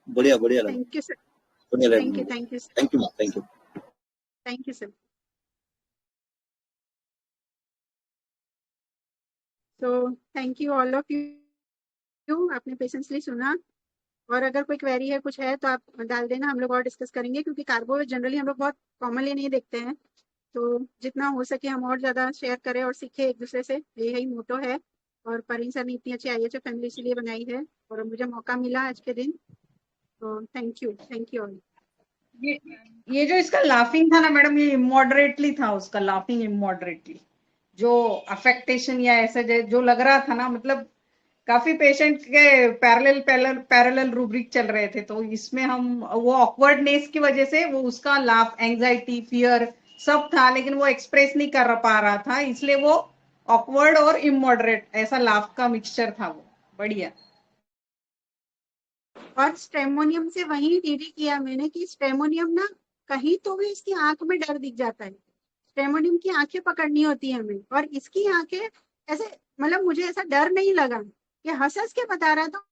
बढ़िया बढ़िया लगा, थैंक यू सर, बढ़िया थैंक यू लगा, thank you sir, thank you thank you. Thank you sir. तो thank you all of you, आपने पेशेंसली सुना। और अगर कोई क्वेरी है, कुछ है तो आप डाल देना, हम लोग और डिस्कस करेंगे, क्योंकि कार्बो जनरली हम लोग बहुत कॉमनली नहीं देखते हैं। तो जितना हो सके हम और ज्यादा शेयर करें और सीखें एक दूसरे से, यही मोटो है। और परवीन सर ने इतनी अच्छी IHF फैमिली इसीलिए बनाई है और मुझे मौका मिला आज के दिन। तो थैंक यू ऑल। ये जो इसका लाफिंग था ना मैडम, ये इमोडरेटली था, उसका लाफिंग इमोडरेटली, जो अफेक्टेशन या ऐसे जो लग रहा था ना, मतलब काफी पेशेंट के पैरेलल रूब्रिक चल रहे थे, तो इसमें हम वो ऑकवर्डनेस की वजह से वो उसका लाफ, एंजाइटी, फियर सब था, लेकिन वो एक्सप्रेस नहीं कर पा रहा था, इसलिए वो ऑकवर्ड और इमोडरेट ऐसा लाफ का मिक्सचर था वो। बढ़िया। और स्टेमोनियम से वही डीडी किया मैंने कि स्टेमोनियम ना कहीं तो भी इसकी आंख में डर दिख जाता है। स्टेमोनियम की आंखें पकड़नी होती है हमें, और इसकी आंखें ऐसे, मतलब मुझे ऐसा डर नहीं लगा कि हंस के बता रहा था,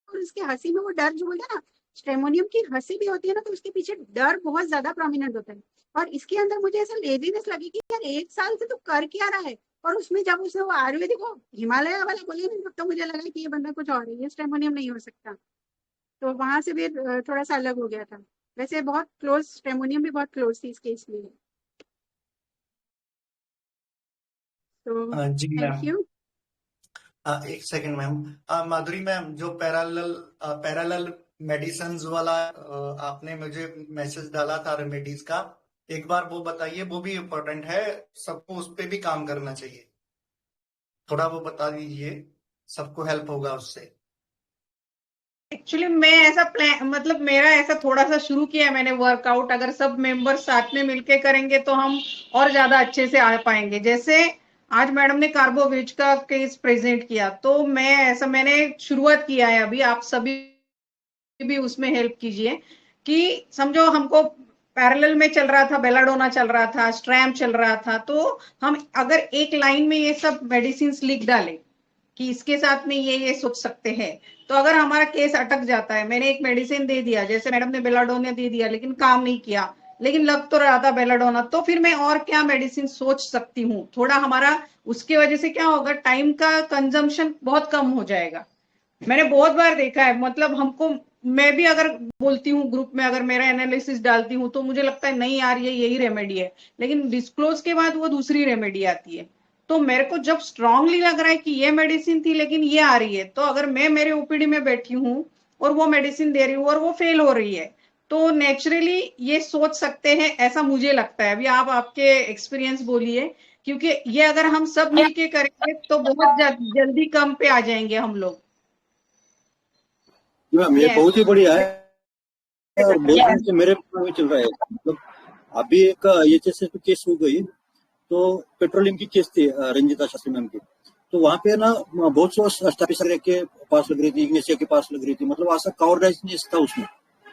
और उसकी हंसी में वो डर जो बोलते हैं ना, स्टेमोनियम की हंसी भी होती है ना, तो उसके पीछे डर बहुत ज्यादा प्रोमिनेंट होता है। और इसके अंदर मुझे ऐसा लेजीनेस लगी कि यार 1 साल से तो कर क्या रहा है। और उसमें जब उसने वो आयुर्वेदिक वो हिमालय वाला बोले ना, तो मुझे लगा कि ये बंदा कुछ और है, ये स्टेमोनियम नहीं हो सकता। तो वहां से भी थोड़ा सा अलग हो गया था। वैसे बहुत क्लोज, स्टेमोनियम भी बहुत क्लोज थी इस केस में। तो जी थैंक मैम, यू। एक सेकंड मैम। माधुरी मैम, जो पैरेलल मेडिसिन वाला आपने मुझे मैसेज डाला था रेमेडीज का, एक बार वो बताइए, वो भी इम्पोर्टेंट है, सबको उस पर भी काम करना चाहिए। थोड़ा वो बता दीजिए, सबको हेल्प होगा उससे। एक्चुअली मैं ऐसा प्लान, मतलब मेरा ऐसा थोड़ा सा शुरू किया है मैंने वर्कआउट, अगर सब मेंबर साथ में मिलके करेंगे तो हम और ज्यादा अच्छे से आ पाएंगे। जैसे आज मैडम ने कार्बोवेज का केस प्रेजेंट किया, तो मैंने शुरुआत किया है, अभी आप सभी भी उसमें हेल्प कीजिए। कि समझो हमको पैरेलल में चल रहा था, बेलाडोना चल रहा था, स्ट्रैम चल रहा था, तो हम अगर एक लाइन में ये सब मेडिसिन लिख डालें कि इसके साथ में ये सोच सकते हैं, तो अगर हमारा केस अटक जाता है, मैंने एक मेडिसिन दे दिया, जैसे मैडम ने बेलाडोना दे दिया लेकिन काम नहीं किया, लेकिन लग तो रहा था बेलाडोना, तो फिर मैं और क्या मेडिसिन सोच सकती हूँ, थोड़ा हमारा उसके वजह से क्या होगा, टाइम का कंजम्पशन बहुत कम हो जाएगा। मैंने बहुत बार देखा है, मतलब हमको, मैं भी अगर बोलती हूँ ग्रुप में, अगर मेरा एनालिसिस डालती हूँ, तो मुझे लगता है नहीं यार ये यही रेमेडी है, लेकिन डिस्क्लोज के बाद वो दूसरी रेमेडी आती है। तो मेरे को जब स्ट्रांगली लग रहा है कि ये मेडिसिन थी लेकिन ये आ रही है, तो अगर मैं मेरे ओपीडी में बैठी हूँ और वो मेडिसिन दे रही हूँ और वो फेल हो रही है, तो नेचुरली ये सोच सकते हैं, ऐसा मुझे लगता है। अभी आप आपके एक्सपीरियंस बोलिए, क्योंकि ये अगर हम सब मिलके करेंगे तो बहुत जल्दी कम पे आ जाएंगे हम लोग। मैम ये बहुत ही बढ़िया है और बहुत दिन से मेरे में चल रहा है। मतलब अभी एक HSS की केस हो गई, तो पेट्रोलियम की केस थी रंजिता शास्त्री मैम की, तो वहां पे ना बहुत सौ स्टाफिसर के पास लग रही थी, इग्नेशिया के पास लग रही थी, मतलब ऐसा कावर्डाइजनेस था उसमें,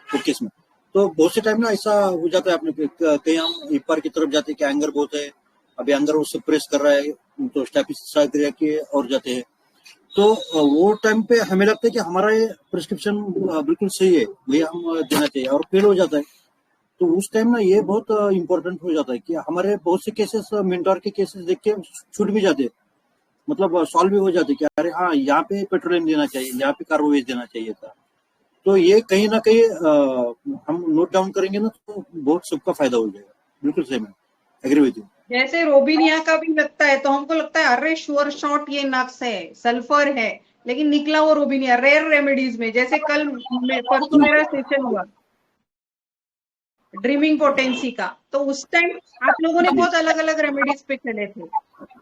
उस केस में। तो बहुत से टाइम ना ऐसा हो जाता है, अपने कहीं हम इपार की तरफ जाते हैं कि एंगर बहुत है, अभी एंगर उससे प्रेस कर रहा है, तो स्टाफिसर के और जाते हैं, तो वो टाइम पे हमें लगता है कि हमारा ये प्रिस्क्रिप्शन बिल्कुल सही है, ये हम देना चाहिए, और फेल हो जाता है। तो उस टाइम ना ये बहुत इंपॉर्टेंट हो जाता है कि हमारे बहुत से केसेस मेंटोर के केसेस देख के छूट भी जाते, मतलब सॉल्व भी हो जाते कि अरे हाँ यहाँ पे पेट्रोलियम देना चाहिए, यहाँ पे कार्बोवेज देना चाहिए था। तो ये कहीं ना कहीं हम नोट डाउन करेंगे ना, तो बहुत सबका फायदा हो जाएगा। बिल्कुल सही, मैं एग्री विद यू। जैसे रोबिनिया का भी लगता है, तो हमको लगता है अरे श्योर शॉट ये नक्स है, सल्फर है, लेकिन निकला वो रोबिनिया। रेयर रेमेडीज में, जैसे कल परसों मेरा सेशन हुआ ड्रीमिंग पोटेंसी का, तो उस टाइम आप लोगों ने बहुत अलग अलग रेमेडीज पे चले थे,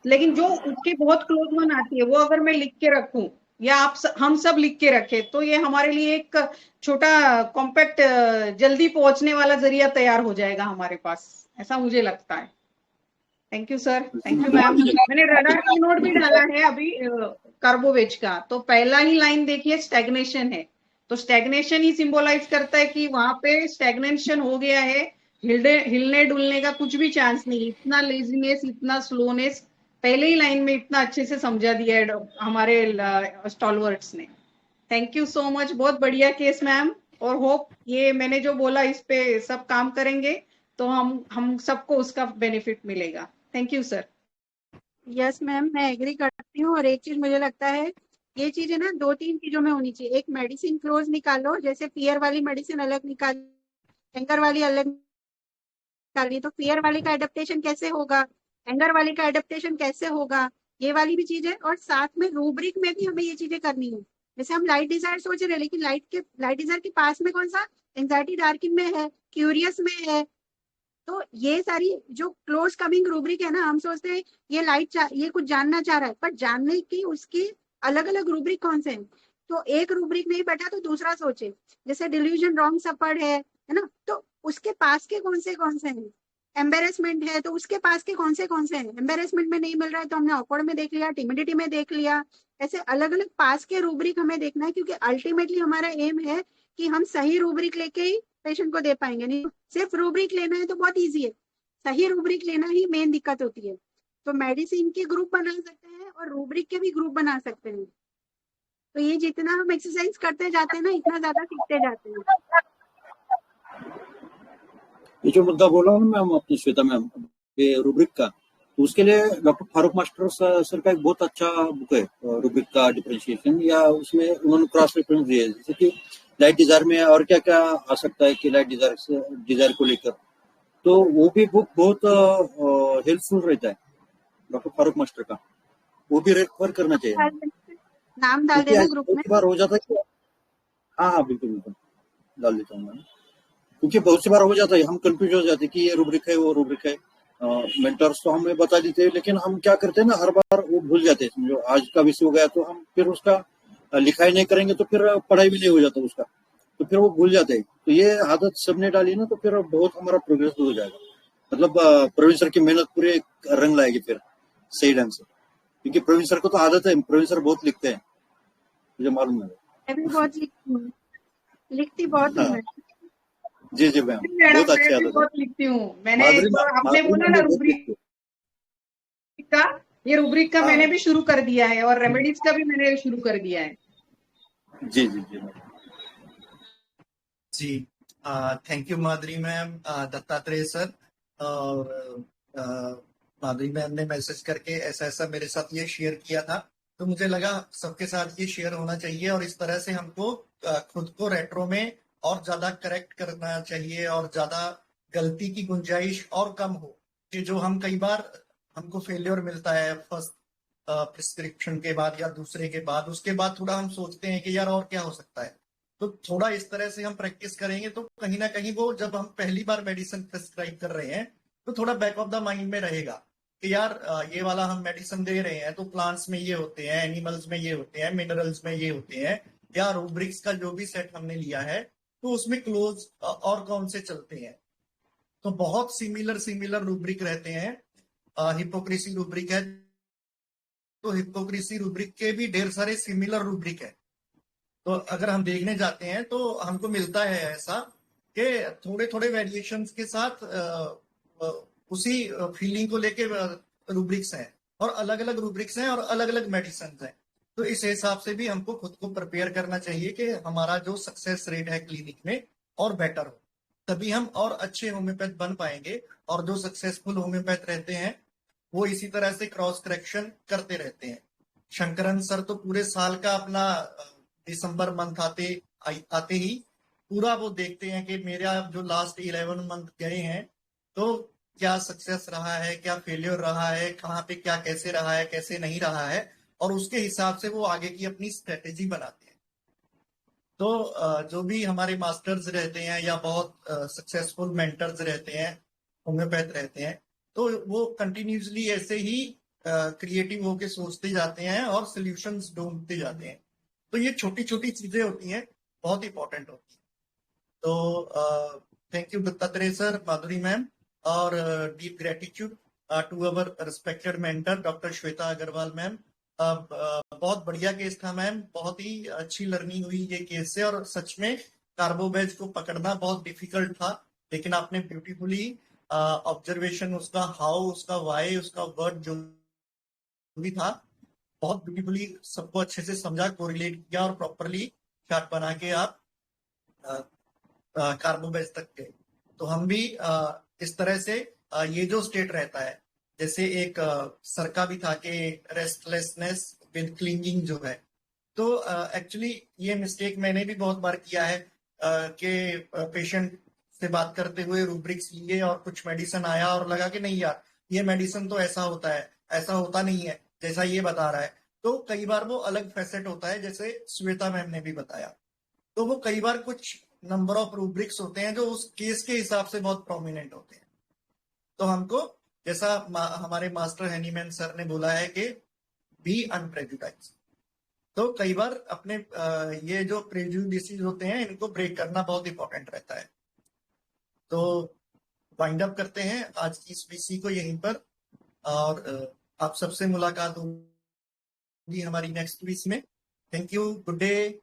लेकिन जो उसके बहुत क्लोज वन आती है, वो अगर मैं लिख के रखूं या हम सब लिख के रखे, तो ये हमारे लिए एक छोटा कॉम्पैक्ट जल्दी पहुंचने वाला जरिया तैयार हो जाएगा हमारे पास, ऐसा मुझे लगता है। Thank you sir, thank you ma'am. मैंने रडार की नोट भी डाला है अभी, कार्बोवेज का, तो पहला ही लाइन देखिए स्टैग्नेशन है, तो स्टैग्नेशन ही सिंबलाइज करता है कि वहां पे स्टैग्नेशन हो गया है, हिलने डुलने का कुछ भी चांस नहीं, इतना लेजीनेस, इतना स्लोनेस पहले ही लाइन में इतना अच्छे से समझा दिया है हमारे स्टॉलवर्ड्स ने। थैंक यू सो मच, बहुत बढ़िया केस मैम, और होप ये मैंने जो बोला इस पे सब काम करेंगे तो हम सबको उसका बेनिफिट मिलेगा। Thank you sir. Yes ma'am, मैं एग्री करती हूँ। और एक चीज मुझे लगता है, ये चीजें ना 2-3 चीजों में होनी चाहिए। एक मेडिसिन क्लोज निकालो, जैसे फियर वाली मेडिसिन अलग निकाल, एंगर वाली अलग निकाली, तो फियर वाली का एडेप्टेशन कैसे होगा, एंगर वाली का एडेप्टेशन कैसे होगा, ये वाली भी चीज है। और साथ में रूब्रिक में भी हमें ये चीजें करनी है। जैसे हम लाइट डिजायर सोच रहे हैं, लेकिन लाइट डिजायर के पास में कौन सा, एंजाइटी डार्किंग में है, क्यूरियस में है। तो ये सारी जो क्लोज कमिंग रूब्रिक है ना, हम सोचते हैं ये कुछ जानना चाह रहा है, पर जानने की उसकी अलग अलग रूब्रिक कौन से हैं। तो एक रूब्रिक नहीं बैठा तो दूसरा सोचे। जैसे डिल्यूजन रॉन्ग सफर्ड है ना, तो उसके पास के कौन से हैं। एम्बेरसमेंट है तो उसके पास के कौन से हैं। एम्बेरसमेंट में नहीं मिल रहा है तो हमने ऑकवर्ड में देख लिया, टिमिडिटी में देख लिया। ऐसे अलग अलग पास के रूब्रिक हमें देखना है, क्योंकि अल्टीमेटली हमारा एम है कि हम सही रूब्रिक लेके ही पेशेंट को दे पाएंगे। नहीं सिर्फ रूब्रिक लेना है तो बहुत इजी है, सही रूब्रिक लेना ही मेन दिक्कत होती है। तो मेडिसिन के ग्रुप बना सकते हैं और रूब्रिक के भी ग्रुप बना सकते हैं। तो ये जितना हम एक्सरसाइज करते जाते हैं ना, इतना ज्यादा सीखते जाते हैं। ये जो मुद्दा बोला हूँ मैम अपनी श्वेता मैम, ये रूब्रिक का, तो उसके लिए डॉक्टर फारूक मास्टर सर का एक बहुत अच्छा बुक है रूब्रिक का डिफरेंशिएशन, या उसमें उन्होंने क्रॉस रेफरेंस दिए है, जैसे कि लाइट डिजायर में और क्या क्या आ सकता है कि लाइट डिजायर को लेकर, तो वो भी बुक बहुत हेल्पफुल रहता है डॉक्टर फारूक मास्टर का, वो भी रेफर करना चाहिए। नाम डाल देना ग्रुप में। बार हो जाता है कि हाँ बिल्कुल बिल्कुल डाल देता हूँ मैं, क्योंकि बहुत सी बार हो जाता है हम कंफ्यूज हो जाते हैं कि ये रूब्रिक है वो रूब्रिक है। मेंटर्स तो हमें बता देते हैं, लेकिन हम क्या करते हैं ना, हर बार वो भूल जाते हैं। समझो आज का विषय हो गया तो हम फिर उसका लिखाई नहीं करेंगे तो फिर पढ़ाई भी नहीं हो जाता उसका, तो फिर वो भूल जाते हैं। तो ये आदत सबने डाली ना, तो फिर बहुत हमारा प्रोग्रेस हो जाएगा। मतलब प्रवीण सर की मेहनत पूरे रंग लाएगी फिर सही ढंग से, क्योंकि प्रवीण सर को तो आदत है, प्रवीण सर बहुत लिखते हैं, मुझे मालूम है। मैं भी बहुत लिखती बहुत हूँ मैं। जी जी मैम, बहुत अच्छी आदत है। बहुत लिखती हूँ मैंने। आपने बोला ना रूब्रिक का, ये रूब्रिक का मैंने भी शुरू कर दिया है, और रेमेडीज का भी मैंने शुरू कर दिया है। जी जी जी जी, thank you Madhuri ma'am, Dattatreya sir. और माधुरी मैम ने मैसेज करके ऐसा ऐसा मेरे साथ ये शेयर किया था, तो मुझे लगा सबके साथ ये शेयर होना चाहिए, और इस तरह से हमको खुद को रेट्रो में और ज्यादा करेक्ट करना चाहिए, और ज्यादा गलती की गुंजाइश और कम हो। कि जो हम कई बार हमको फेलियर मिलता है फर्स्ट प्रिस्क्रिप्शन के बाद या दूसरे के बाद, उसके बाद थोड़ा हम सोचते हैं कि यार और क्या हो सकता है। तो थोड़ा इस तरह से हम प्रैक्टिस करेंगे तो कहीं ना कहीं वो जब हम पहली बार मेडिसिन प्रिस्क्राइब कर रहे हैं तो थोड़ा बैक ऑफ द माइंड में रहेगा कि यार ये वाला हम मेडिसिन दे रहे हैं तो प्लांट्स में ये होते हैं, एनिमल्स में ये होते हैं, मिनरल्स में ये होते हैं, या रूब्रिक्स का जो भी सेट हमने लिया है तो उसमें क्लोज और कौन से चलते हैं। तो बहुत सिमिलर रूब्रिक रहते हैं। हिपोक्रेसी रूब्रिक है तो हिपोक्रेसी रूब्रिक के भी ढेर सारे सिमिलर रूब्रिक है। तो अगर हम देखने जाते हैं तो हमको मिलता है ऐसा कि थोड़े थोड़े वेरिएशंस के साथ उसी फीलिंग को लेके रूब्रिक्स हैं, और अलग अलग रूब्रिक्स हैं और अलग अलग मेडिसिन हैं। तो इस हिसाब से भी हमको खुद को प्रिपेयर करना चाहिए कि हमारा जो सक्सेस रेट है क्लिनिक में और बेटर हो, तभी हम और अच्छे होम्योपैथ बन पाएंगे। और जो सक्सेसफुल होम्योपैथ रहते हैं वो इसी तरह से क्रॉस करेक्शन करते रहते हैं। शंकरन सर तो पूरे साल का अपना दिसंबर मंथ आते ही पूरा वो देखते हैं कि मेरा जो लास्ट 11 मंथ गए हैं तो क्या सक्सेस रहा है, क्या फेलियर रहा है, कहाँ पे क्या कैसे रहा है, कैसे नहीं रहा है, और उसके हिसाब से वो आगे की अपनी स्ट्रेटेजी बनाते हैं। तो जो भी हमारे मास्टर्स रहते हैं या बहुत सक्सेसफुल मेंटर्स रहते हैं, होम्योपैथ रहते हैं, तो वो कंटिन्यूसली ऐसे ही क्रिएटिव होके सोचते जाते हैं और सोल्यूशंस ढूंढते जाते हैं। तो ये छोटी छोटी चीजें होती हैं, बहुत इंपॉर्टेंट होती है। तो thank you Dattatreya sir, Madhuri ma'am, और deep gratitude to our respected mentor doctor Shweta Agarwal ma'am, बहुत बढ़िया केस था मैम, बहुत ही अच्छी लर्निंग हुई ये केस से, और सच में कार्बोबेज को पकड़ना बहुत डिफिकल्ट था, लेकिन आपने ब्यूटीफुली ऑब्जर्वेशन, उसका हाउ, उसका वाई, उसका वर्ड जो भी था, बहुत ब्यूटीफुली सबको अच्छे से समझा, कोरिलेट किया और प्रॉपरली चार्ट बना के आप कार्बोबेज तक गए। तो हम भी इस तरह से ये जो स्टेट रहता है, जैसे एक सर का भी था कि रेस्टलेसनेस विद क्लिंगिंग जो है, तो एक्चुअली ये मिस्टेक मैंने भी बहुत बार किया है कि पेशेंट से बात करते हुए रूब्रिक्स लिए और कुछ मेडिसिन आया और लगा कि नहीं यार ये मेडिसिन तो ऐसा होता है, ऐसा होता नहीं है जैसा ये बता रहा है। तो कई बार वो अलग फैसेट होता है, जैसे श्वेता मैम ने भी बताया। तो वो कई बार कुछ नंबर ऑफ रूब्रिक्स होते हैं जो उस केस के हिसाब से बहुत प्रोमिनेंट होते हैं। तो हमको जैसा हमारे मास्टर हैनीमैन सर ने बोला है कि बी अनप्रेजुडाइज्ड। तो कई बार अपने ये जो प्रेजुडिसेस होते हैं इनको ब्रेक करना बहुत इंपॉर्टेंट रहता है। तो वाइंड अप करते हैं आज की इस वीसी को यहीं पर, और आप सबसे मुलाकात होगी हमारी नेक्स्ट वीसी में। Thank you, good day.